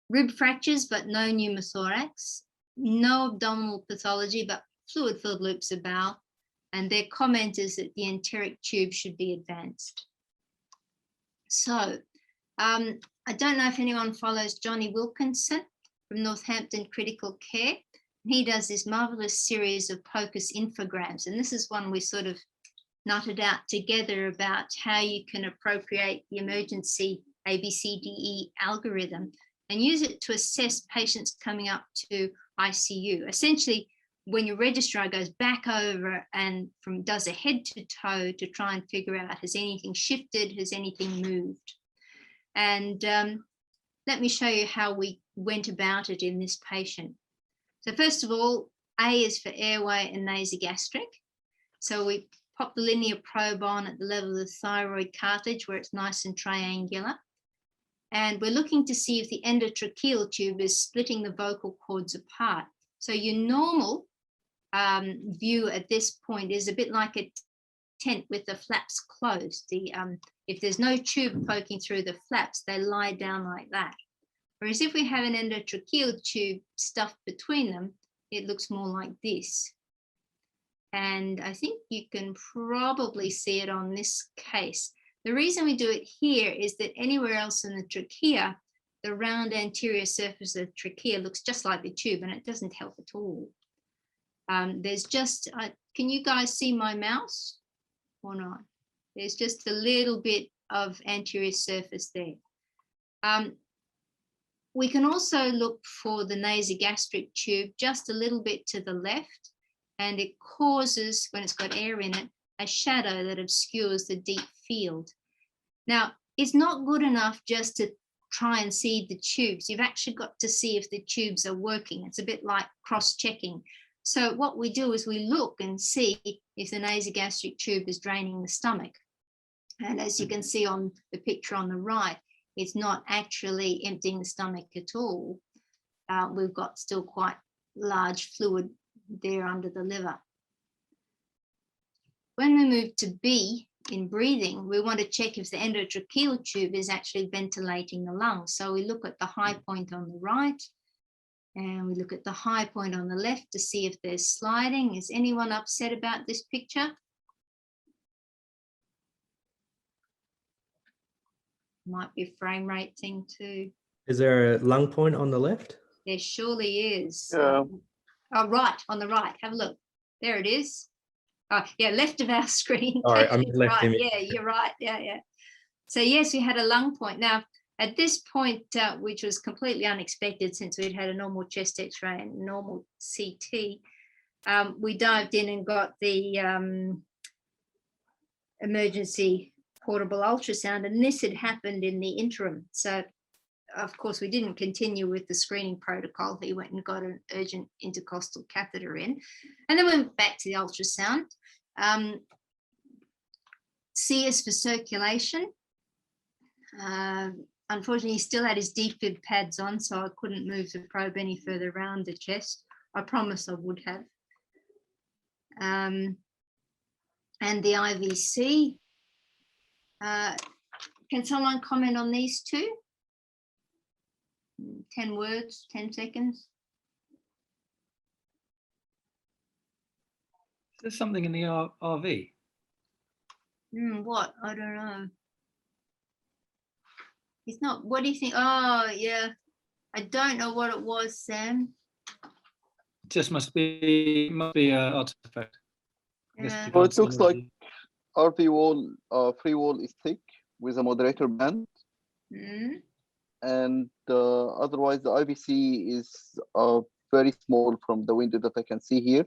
rib fractures, but no pneumothorax, no abdominal pathology, but fluid-filled loops of bowel, and their comment is that the enteric tube should be advanced. So I don't know if anyone follows Johnny Wilkinson from Northampton Critical Care. He does this marvelous series of POCUS infograms, and this is one we sort of nutted out together about how you can appropriate the emergency ABCDE algorithm and use it to assess patients coming up to ICU. Essentially, when your registrar goes back over and does a head to toe to try and figure out, has anything shifted, has anything moved? And let me show you how we went about it in this patient. So first of all, A is for airway and nasogastric. So we pop the linear probe on at the level of the thyroid cartilage where it's nice and triangular. And we're looking to see if the endotracheal tube is splitting the vocal cords apart. So your normal view at this point is a bit like a tent with the flaps closed. If there's no tube poking through the flaps, they lie down like that. Whereas if we have an endotracheal tube stuffed between them, it looks more like this. And I think you can probably see it on this case. The reason we do it here is that anywhere else in the trachea, the round anterior surface of the trachea looks just like the tube, and it doesn't help at all. There's just, can you guys see my mouse or not? There's just a little bit of anterior surface there. We can also look for the nasogastric tube just a little bit to the left, and it causes, when it's got air in it, a shadow that obscures the deep field. Now, it's not good enough just to try and see the tubes. You've actually got to see if the tubes are working. It's a bit like cross-checking. So what we do is we look and see if the nasogastric tube is draining the stomach. And as you can see on the picture on the right, it's not actually emptying the stomach at all. We've got still quite large fluid there under the liver. When we move to B in breathing, we want to check if the endotracheal tube is actually ventilating the lungs. So we look at the high point on the right, And we look at the high point on the left to see if there's sliding. Is anyone upset about this picture? Might be a frame rate thing too. Is there a lung point on the left? There surely is. Yeah. Oh, right, on the right. Have a look. There it is. Oh, yeah, left of our screen. Sorry, I'm Katie's left right. image. Yeah, you're right. Yeah, yeah. So yes, we had a lung point. Now, at this point, which was completely unexpected since we'd had a normal chest X-ray and normal CT, we dived in and got the emergency portable ultrasound, and this had happened in the interim. So, of course, we didn't continue with the screening protocol. He went and got an urgent intercostal catheter in, and then went back to the ultrasound. CS for circulation. Unfortunately, he still had his defib pads on, so I couldn't move the probe any further around the chest. I promise I would have. And the IVC. Can someone comment on these two? 10 words, 10 seconds. There's something in the RV. What? I don't know. It's not, what do you think? Oh, yeah. I don't know what it was, Sam. Just must be an artifact. Yeah. Well, it looks like RV wall, free wall is thick with a moderator band. Mm. And otherwise the IVC is very small from the window that I can see here,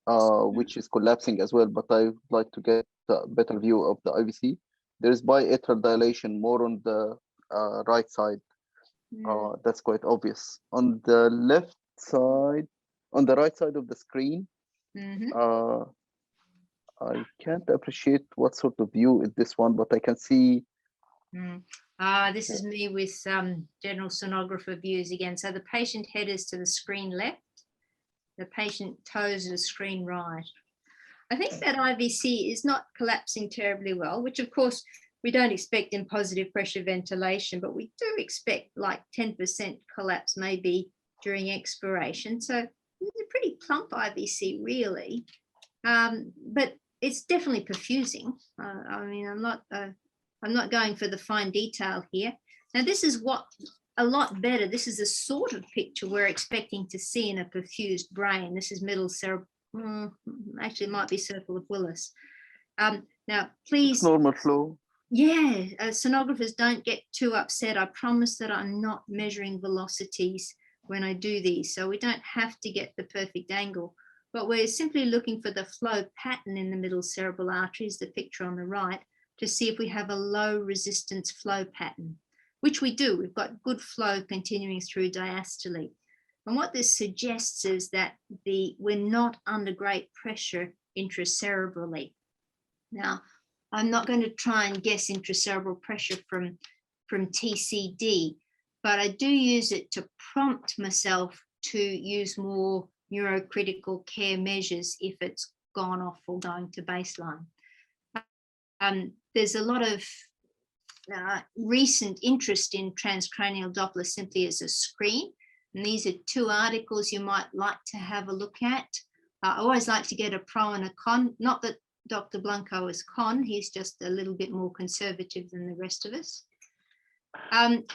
which is collapsing as well, but I would like to get a better view of the IVC. There's biatrial dilation more on the right side. That's quite obvious. On the left side, on the right side of the screen, I can't appreciate what sort of view is this one, but I can see. This is me with general sonographer views again. So the patient head is to the screen left, the patient toes to the screen right. I think that IVC is not collapsing terribly well, which of course we don't expect in positive pressure ventilation, but we do expect like 10% collapse maybe during expiration. So it's a pretty plump IVC really, but it's definitely perfusing. I mean, I'm not going for the fine detail here. Now this is what a lot better. This is the sort of picture we're expecting to see in a perfused brain. This is middle cerebral. Actually, it might be circle of Willis. Now, please. Normal flow. Yeah, sonographers don't get too upset. I promise that I'm not measuring velocities when I do these, so we don't have to get the perfect angle, but we're simply looking for the flow pattern in the middle cerebral arteries, the picture on the right, to see if we have a low resistance flow pattern, which we do. We've got good flow continuing through diastole. And what this suggests is that we're not under great pressure intracerebrally. Now, I'm not going to try and guess intracerebral pressure from TCD, but I do use it to prompt myself to use more neurocritical care measures if it's gone off or going to baseline. There's a lot of recent interest in transcranial Doppler simply as a screen. And these are two articles you might like to have a look at. I always like to get a pro and a con, not that Dr. Blanco is con, he's just a little bit more conservative than the rest of us.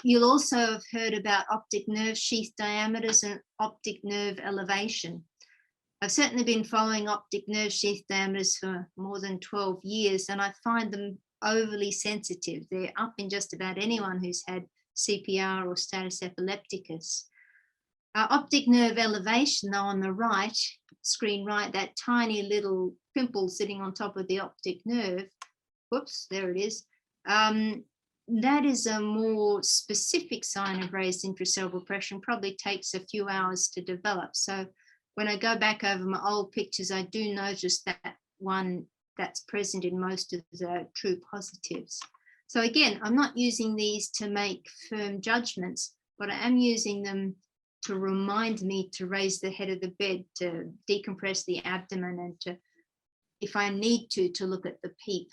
You'll also have heard about optic nerve sheath diameters and optic nerve elevation. I've certainly been following optic nerve sheath diameters for more than 12 years, and I find them overly sensitive. They're up in just about anyone who's had CPR or status epilepticus. Optic nerve elevation, though, on the right, screen right, that tiny little pimple sitting on top of the optic nerve, whoops, there it is. That is a more specific sign of raised intracerebral pressure and probably takes a few hours to develop. So when I go back over my old pictures, I do notice that one that's present in most of the true positives. So again, I'm not using these to make firm judgments, but I am using them to remind me to raise the head of the bed, to decompress the abdomen, and to, if I need to look at the PEEP.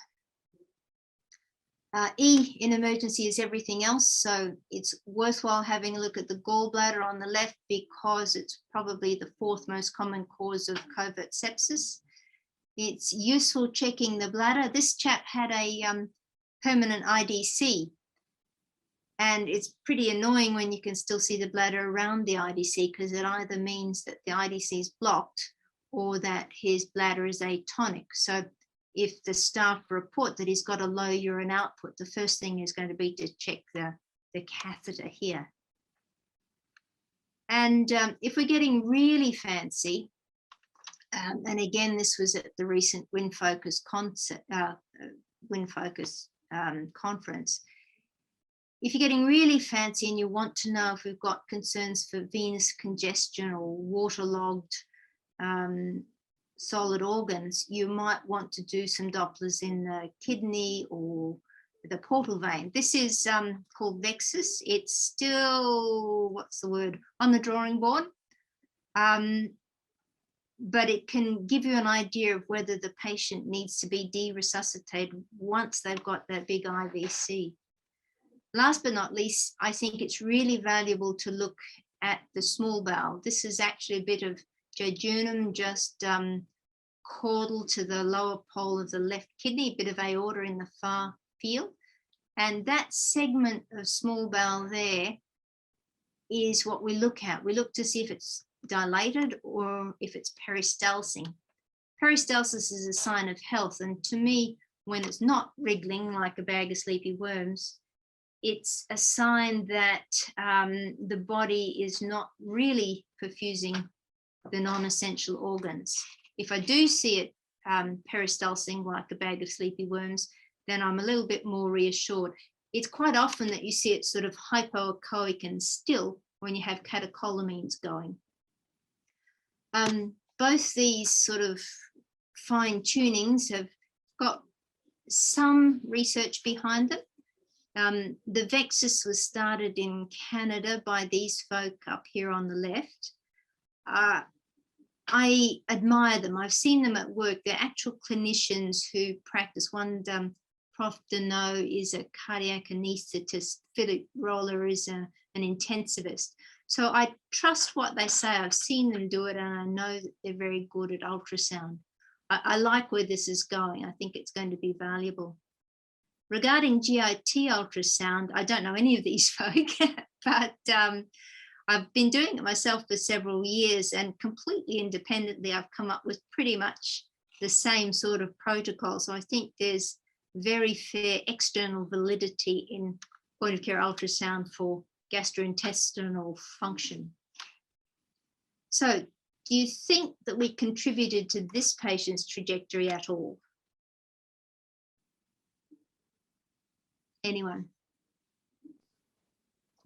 E in emergency is everything else. So it's worthwhile having a look at the gallbladder on the left because it's probably the 4th most common cause of covert sepsis. It's useful checking the bladder. This chap had a permanent IDC, and it's pretty annoying when you can still see the bladder around the IDC because it either means that the IDC is blocked or that his bladder is atonic. So if the staff report that he's got a low urine output, the first thing is going to be to check the catheter here. And if we're getting really fancy, and again, this was at the recent WinFocus conference. If you're getting really fancy and you want to know if we've got concerns for venous congestion or waterlogged solid organs, you might want to do some Dopplers in the kidney or the portal vein. This is called Vexus. It's still, what's the word, on the drawing board. But it can give you an idea of whether the patient needs to be de-resuscitated once they've got that big IVC. Last but not least, I think it's really valuable to look at the small bowel. This is actually a bit of jejunum, just caudal to the lower pole of the left kidney, a bit of aorta in the far field. And that segment of small bowel there is what we look at. We look to see if it's dilated or if it's peristalsing. Peristalsis is a sign of health, and to me, when it's not wriggling like a bag of sleepy worms, it's a sign that the body is not really perfusing the non-essential organs. If I do see it peristalsing like a bag of sleepy worms, then I'm a little bit more reassured. It's quite often that you see it sort of hypoechoic and still when you have catecholamines going. Both these sort of fine tunings have got some research behind them. The Vexus was started in Canada by these folk up here on the left. I admire them. I've seen them at work. They're actual clinicians who practice. One, Prof. Deneau is a cardiac anaesthetist. Philip Roller is an intensivist. So I trust what they say. I've seen them do it, and I know that they're very good at ultrasound. I like where this is going. I think it's going to be valuable. Regarding GIT ultrasound, I don't know any of these folk, but I've been doing it myself for several years, and completely independently, I've come up with pretty much the same sort of protocol. So I think there's very fair external validity in point of care ultrasound for gastrointestinal function. So do you think that we contributed to this patient's trajectory at all? Anyone?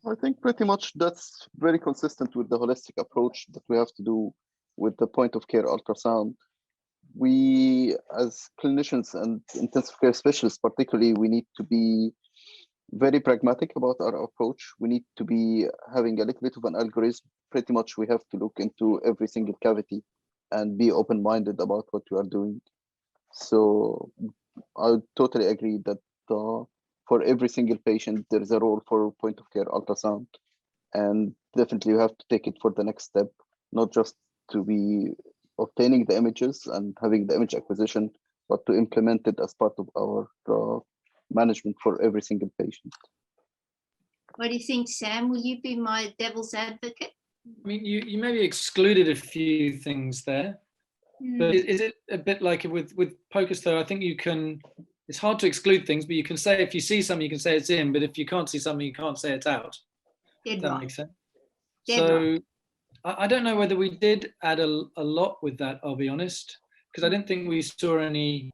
I think pretty much that's very consistent with the holistic approach that we have to do with the point of care ultrasound. We, as clinicians and intensive care specialists particularly, we need to be very pragmatic about our approach. We need to be having a little bit of an algorithm. Pretty much we have to look into every single cavity and be open-minded about what we are doing. So I totally agree that for every single patient, there is a role for point of care ultrasound. And definitely you have to take it for the next step, not just to be obtaining the images and having the image acquisition, but to implement it as part of our management for every single patient. What do you think, Sam? Will you be my devil's advocate? I mean, you maybe excluded a few things there, but is it a bit like with POCUS though? I think you can, it's hard to exclude things, but you can say, if you see something, you can say it's in, but if you can't see something, you can't say it's out. Dead That right. makes sense. Dead So right. I don't know whether we did add a lot with that, I'll be honest, because I didn't think we saw any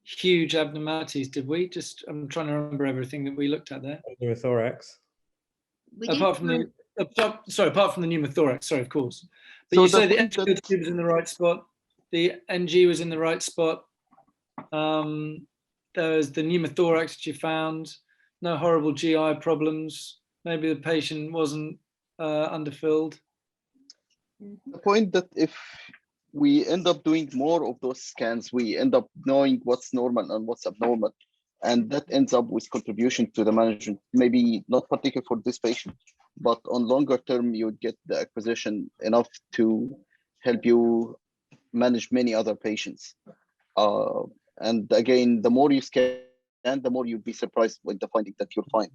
huge abnormalities, did we? Just, I'm trying to remember everything that we looked at there. Pneumothorax. Apart from the pneumothorax, sorry, of course. But So you say the point that- FGO was in the right spot, the NG was in the right spot. There's the pneumothorax that you found, no horrible GI problems. Maybe the patient wasn't underfilled. The point that if we end up doing more of those scans, we end up knowing what's normal and what's abnormal. and that ends up with contribution to the management, maybe not particular for this patient, but on longer term, you would get the acquisition enough to help you manage many other patients. And again, the more you scan, the more you'd be surprised with the finding that you'll find.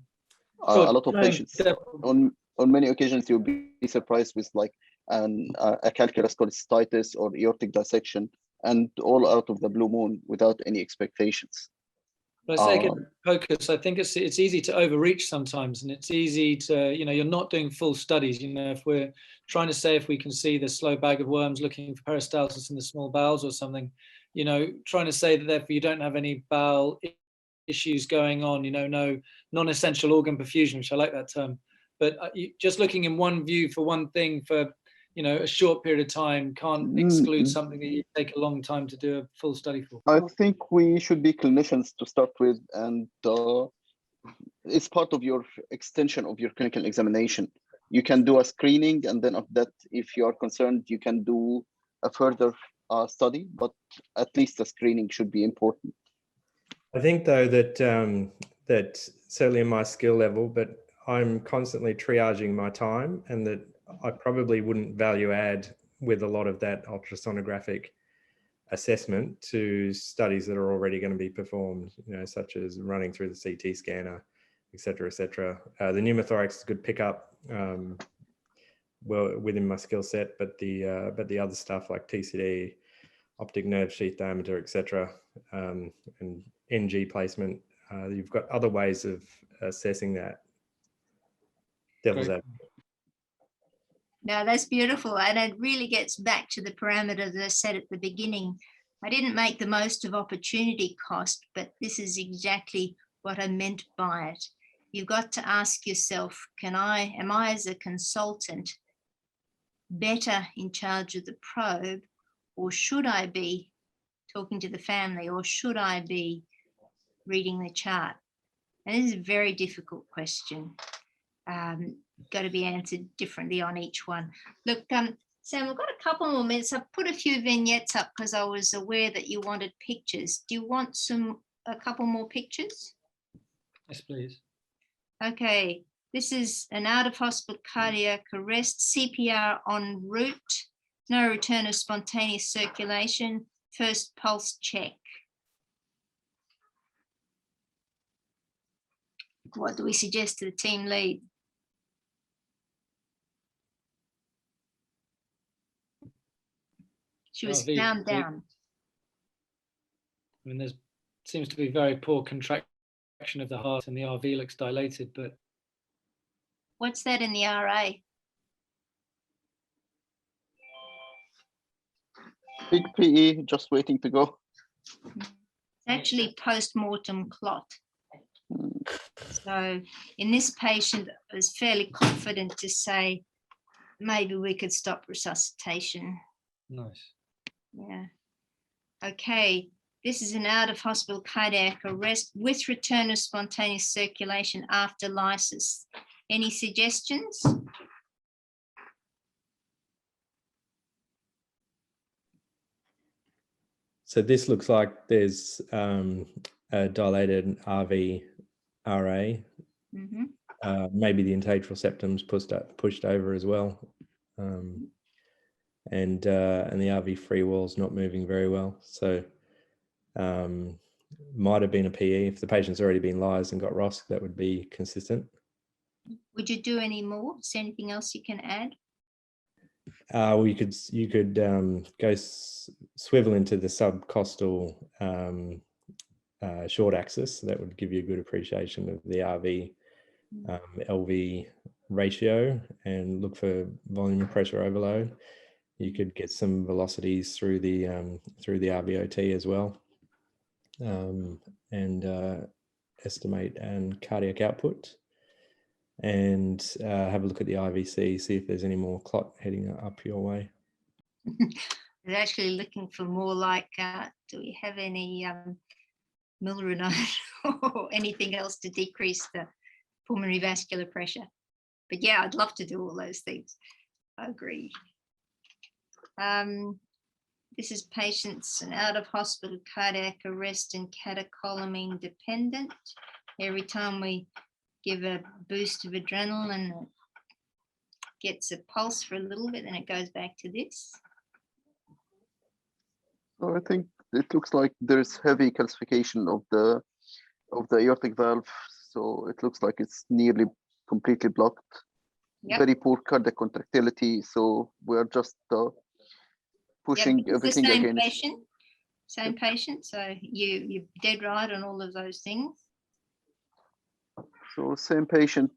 A lot of patients, on many occasions, you'll be surprised with like a calculus cholecystitis or aortic dissection, and all out of the blue moon without any expectations. But I say focus. I think it's easy to overreach sometimes, and it's easy to, you're not doing full studies. If we're trying to say if we can see the slow bag of worms looking for peristalsis in the small bowels or something, trying to say that therefore you don't have any bowel issues going on, no non-essential organ perfusion, which I like that term. But just looking in one view for one thing for a short period of time can't exclude something that you take a long time to do a full study for. I think we should be clinicians to start with, and it's part of your extension of your clinical examination. You can do a screening, and then after that, if you are concerned, you can do a further study, but at least the screening should be important. I think though that that certainly in my skill level, but I'm constantly triaging my time, and that I probably wouldn't value add with a lot of that ultrasonographic assessment to studies that are already going to be performed, such as running through the CT scanner, et cetera, et cetera. The pneumothorax is a good pickup, well, within my skill set, but the other stuff like TCD, optic nerve sheath diameter, et cetera, and NG placement, you've got other ways of assessing that. Devil's advocate. No, that's beautiful. And it really gets back to the parameters I said at the beginning. I didn't make the most of opportunity cost, but this is exactly what I meant by it. You've got to ask yourself, am I as a consultant better in charge of the probe, or should I be talking to the family, or should I be reading the chart? And this is a very difficult question. Got to be answered differently on each one. Look, Sam, we've got a couple more minutes. I've put a few vignettes up because I was aware that you wanted pictures. Do you want a couple more pictures? Yes, please. Okay, this is an out-of-hospital cardiac arrest, CPR en route, no return of spontaneous circulation, first pulse check. What do we suggest to the team lead? She was found down. I mean, there seems to be very poor contraction of the heart, and the RV looks dilated, but. What's that in the RA? Big PE, just waiting to go. It's actually post-mortem clot. So in this patient, I was fairly confident to say, maybe we could stop resuscitation. Nice. Yeah. Okay. This is an out-of-hospital cardiac arrest with return of spontaneous circulation after lysis. Any suggestions? So this looks like there's a dilated RV RA. Mm-hmm. Maybe the integral septum's pushed over as well. And the RV free wall's not moving very well. So might have been a PE. If the patient's already been lysed and got ROSC, that would be consistent. Would you do any more? Is there anything else you can add? Well, you could go swivel into the subcostal short axis. That would give you a good appreciation of the RV LV ratio, and look for volume and pressure overload. You could get some velocities through the RVOT as well, and estimate and cardiac output, and have a look at the IVC, see if there's any more clot heading up your way. They're actually looking for more like, do we have any milrinone or anything else to decrease the pulmonary vascular pressure? But yeah, I'd love to do all those things. I agree. This is patients out of hospital cardiac arrest and catecholamine dependent. Every time we give a boost of adrenaline, it gets a pulse for a little bit, and it goes back to this. So I think it looks like there's heavy calcification of the aortic valve. So it looks like it's nearly completely blocked. Yep. Very poor cardiac contractility. So we're just pushing everything the same against. patient, same patient. So you're dead right on all of those things. So same patient,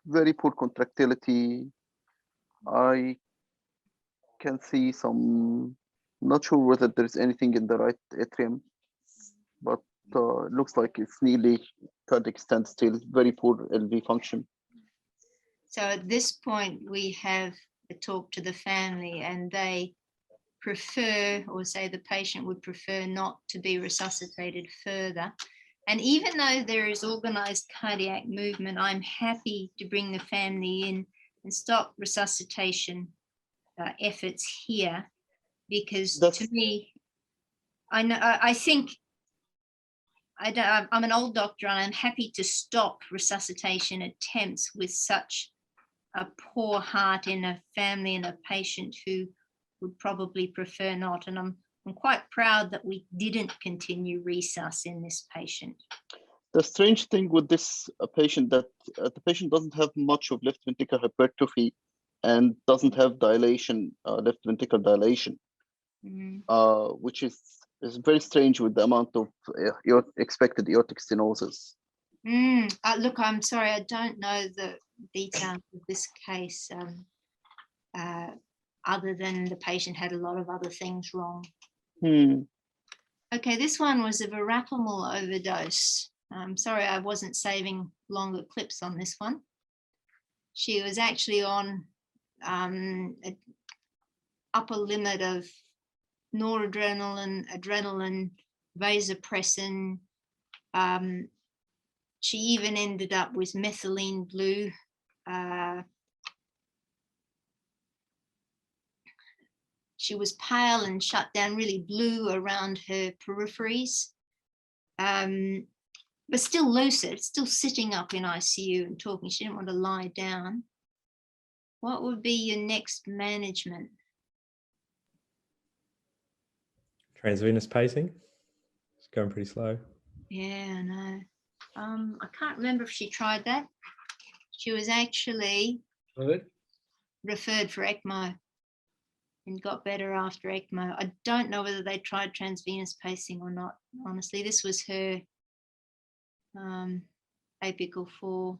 very poor contractility. I can see some, not sure whether there's anything in the right atrium, but it looks like it's nearly cardiac standstill, very poor LV function. So at this point, we have a talk to the family, and they prefer, or say the patient would prefer, not to be resuscitated further. And even though there is organized cardiac movement, I'm happy to bring the family in and stop resuscitation efforts here, because to me, I'm an old doctor, and I'm happy to stop resuscitation attempts with such a poor heart in a family and a patient who would probably prefer not. And I'm quite proud that we didn't continue resus in this patient. The strange thing with this patient that the patient doesn't have much of left ventricular hypertrophy and doesn't have dilation, left ventricular dilation, which is very strange with the amount of expected aortic stenosis. Look, I'm sorry, I don't know the details of this case, other than the patient had a lot of other things wrong. Okay, this one was a verapamil overdose. I'm sorry, I wasn't saving longer clips on this one. She was actually on an upper limit of noradrenaline, adrenaline, vasopressin. She even ended up with methylene blue. She was pale and shut down, really blue around her peripheries, but still lucid, still sitting up in ICU and talking. She didn't want to lie down. What would be your next management? Transvenous pacing. It's going pretty slow. Yeah, I know. I can't remember if she tried that. She was actually referred for ECMO and got better after ECMO. I don't know whether they tried transvenous pacing or not. Honestly, this was her apical 4.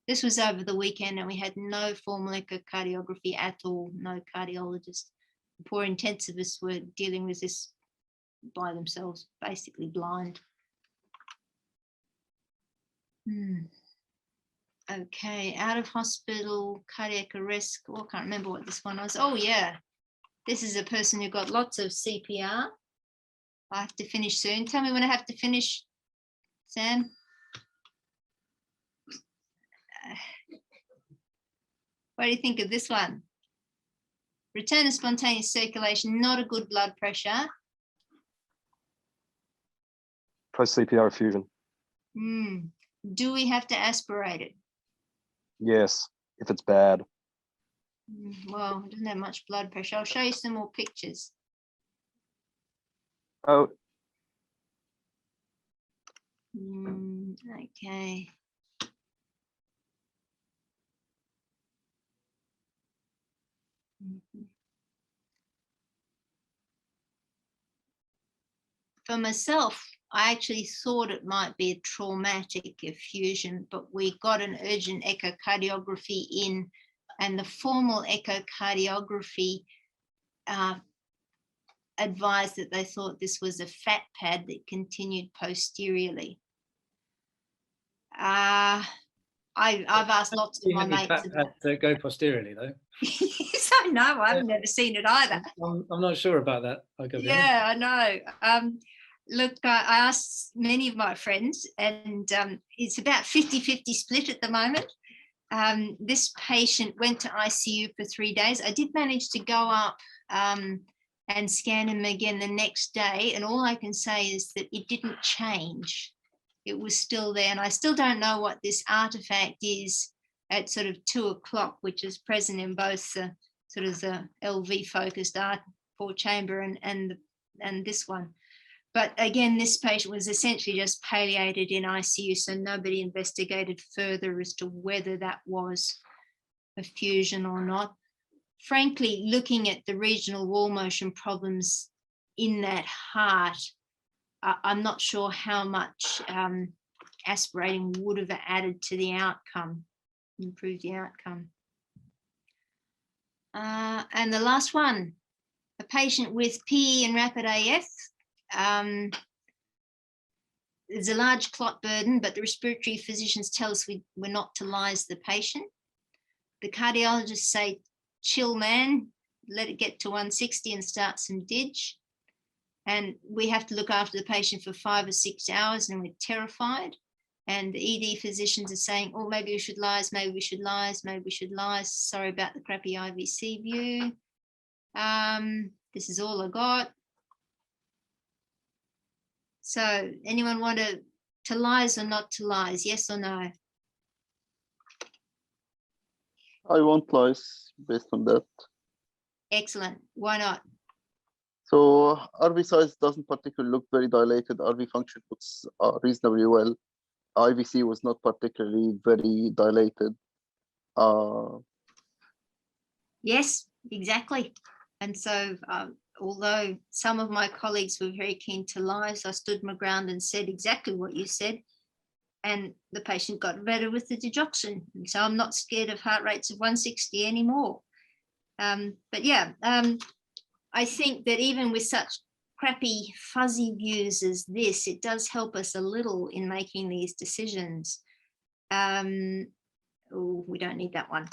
This was over the weekend, and we had no formal echocardiography at all, no cardiologist. The poor intensivists were dealing with this by themselves, basically blind. Okay, out of hospital cardiac arrest. Oh, I can't remember what this one was. Oh yeah, this is a person who got lots of CPR. I have to finish soon. Tell me when I have to finish, Sam. What do you think of this one? Return of spontaneous circulation, not a good blood pressure. Post CPR effusion. Do we have to aspirate it? Yes, if it's bad. Well, it doesn't have much blood pressure. I'll show you some more pictures. Oh. Okay. For myself, I actually thought it might be a traumatic effusion, but we got an urgent echocardiography in, and the formal echocardiography advised that they thought this was a fat pad that continued posteriorly. I've asked lots of my mates to go posteriorly, though. Yes, I know. I've never seen it either. I'm not sure about that. Yeah, I know. Look, I asked many of my friends, and it's about 50-50 split at the moment. this patient went to ICU for 3 days. I did manage to go up and scan him again the next day. And all I can say is that it didn't change. It was still there. And I still don't know what this artifact is at sort of 2 o'clock, which is present in both the sort of the LV focused R4 chamber and this one. But again, this patient was essentially just palliated in ICU, so nobody investigated further as to whether that was effusion or not. Frankly, looking at the regional wall motion problems in that heart, I'm not sure how much aspirating would have added to the outcome, improved the outcome. And the last one, a patient with PE and rapid AF. There's a large clot burden, but the respiratory physicians tell us we're not to lyse the patient. The cardiologists say, chill man, let it get to 160 and start some DIG. And we have to look after the patient for 5 or 6 hours and we're terrified. And the ED physicians are saying, oh, maybe we should lyse, maybe we should lyse, maybe we should lyse. Sorry about the crappy IVC view. This is all I got. So anyone want to lyse or not to lyse, yes or no? I won't lyse based on that. Excellent. Why not? So RV size doesn't particularly look very dilated. RV function looks reasonably well. IVC was not particularly very dilated. Yes, exactly. And so although some of my colleagues were very keen to lyse, I stood my ground and said exactly what you said. And the patient got better with the digoxin. And so I'm not scared of heart rates of 160 anymore. But yeah, I think that even with such crappy fuzzy views as this, it does help us a little in making these decisions. Oh, we don't need that one.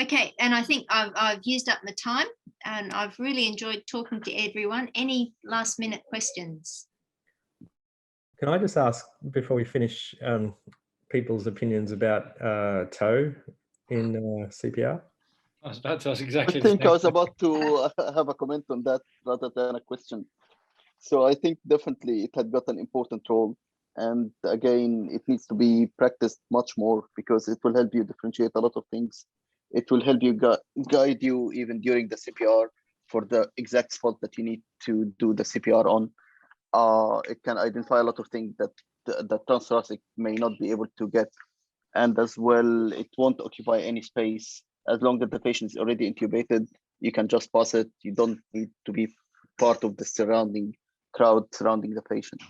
Okay, and I think I've used up my time and I've really enjoyed talking to everyone. Any last minute questions? Can I just ask before we finish people's opinions about toe in CPR? I was about to ask I exactly. think I was about to have a comment on that rather than a question. So I think definitely it had got an important role. And again, it needs to be practiced much more because it will help you differentiate a lot of things. It will help you guide you even during the CPR for the exact spot that you need to do the CPR on. It can identify a lot of things that the transthoracic may not be able to get. And as well, it won't occupy any space. As long as the patient is already intubated, you can just pass it. You don't need to be part of the surrounding crowd surrounding the patient.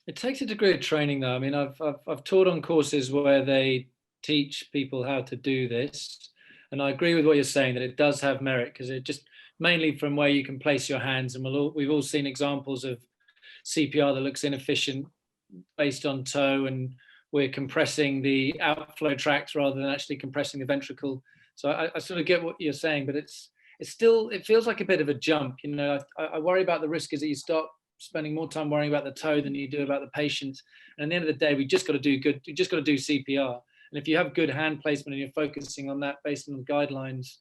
It takes a degree of training though. I mean, I've taught on courses where they teach people how to do this. And I agree with what you're saying, that it does have merit because it just mainly from where you can place your hands. And we've all seen examples of CPR that looks inefficient based on toe, and we're compressing the outflow tract rather than actually compressing the ventricle. So I sort of get what you're saying, but it feels like a bit of a jump. You know, I worry about the risk is that you start spending more time worrying about the toe than you do about the patient. And at the end of the day, we just got to do CPR. And if you have good hand placement and you're focusing on that based on the guidelines,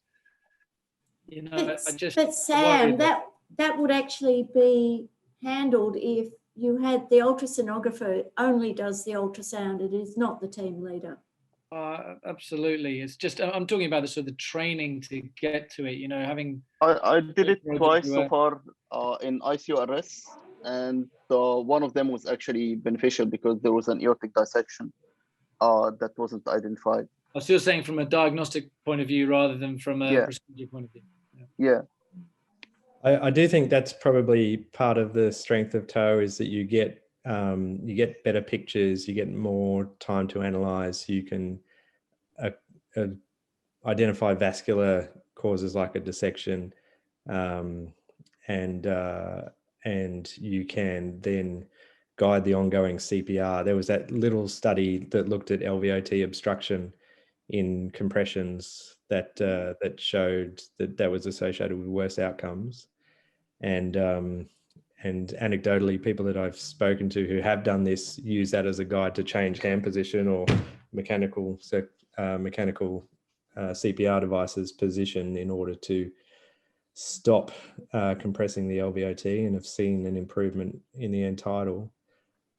you know, But Sam, that would actually be handled if you had the ultrasonographer only does the ultrasound. It is not the team leader. Absolutely. It's just, I'm talking about the sort of the training to get to it, you know, having. I did it twice so far in ICU arrests, and one of them was actually beneficial because there was an aortic dissection that wasn't identified. I was still saying from a diagnostic point of view rather than from a procedure point of view. Yeah. I do think that's probably part of the strength of toe is that you get better pictures, you get more time to analyze, you can identify vascular causes like a dissection, and you can then guide the ongoing CPR. There was that little study that looked at LVOT obstruction in compressions that showed that was associated with worse outcomes. And anecdotally, people that I've spoken to who have done this use that as a guide to change hand position or mechanical CPR devices position in order to stop compressing the LVOT, and have seen an improvement in the end tidal.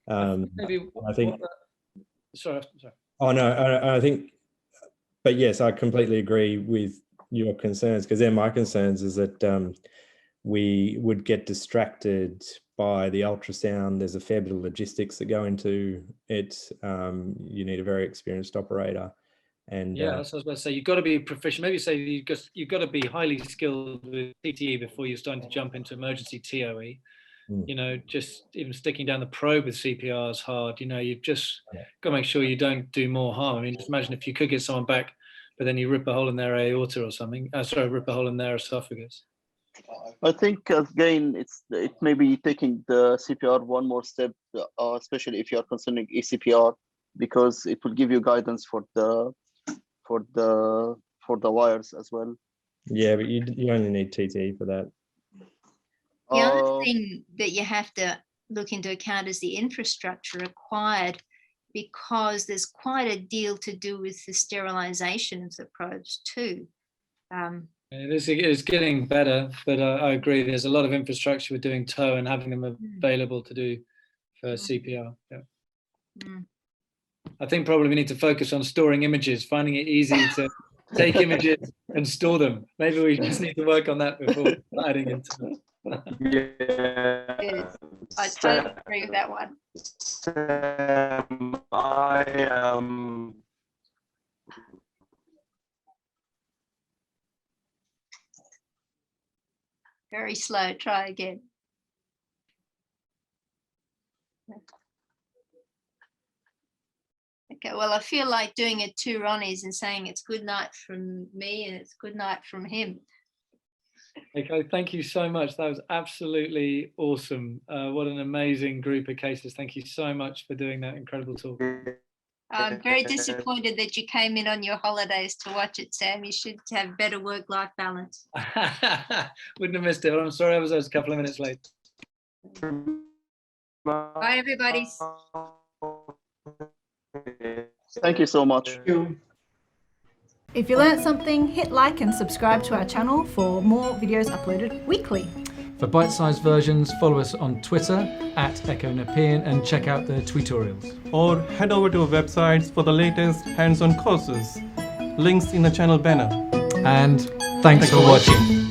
Maybe I think. Sorry. Oh no, I think. But yes, I completely agree with your concerns, because they're my concerns. Is that we would get distracted by the ultrasound. There's a fair bit of logistics that go into it. You need a very experienced operator. And yeah, that's what I was about to say. You've got to be proficient. Maybe say you've got to be highly skilled with TTE before you're starting to jump into emergency TOE. You know, just even sticking down the probe with CPR is hard. You know, you've just got to make sure you don't do more harm. I mean, just imagine if you could get someone back, but then you rip a hole in their aorta or something. Rip a hole in their esophagus. I think again, it may be taking the CPR one more step, especially if you are considering ECPR, because it will give you guidance for the wires as well. Yeah, but you only need TTE for that. The other thing that you have to look into account is the infrastructure required, because there's quite a deal to do with the sterilization of the probes too. It's getting better, but I agree. There's a lot of infrastructure with doing TOE and having them available to do for CPR. Yeah. I think probably we need to focus on storing images, finding it easy to take images and store them. Maybe we just need to work on that before adding into it. Yes, I totally agree with that one. Very slow. Try again. Okay, well, I feel like doing it 2 Ronnies and saying it's good night from me and it's good night from him. Okay, thank you so much. That was absolutely awesome. What an amazing group of cases. Thank you so much for doing that incredible talk. I'm very disappointed that you came in on your holidays to watch it, Sam. You should have better work-life balance. Wouldn't have missed it, but I'm sorry I was a couple of minutes late. Bye, everybody. Thank you so much. Thank you. If you learnt something, hit like and subscribe to our channel for more videos uploaded weekly. For bite-sized versions, follow us on Twitter @EchoNepean and check out the tutorials. Or head over to our websites for the latest hands-on courses. Links in the channel banner. And thanks for watching.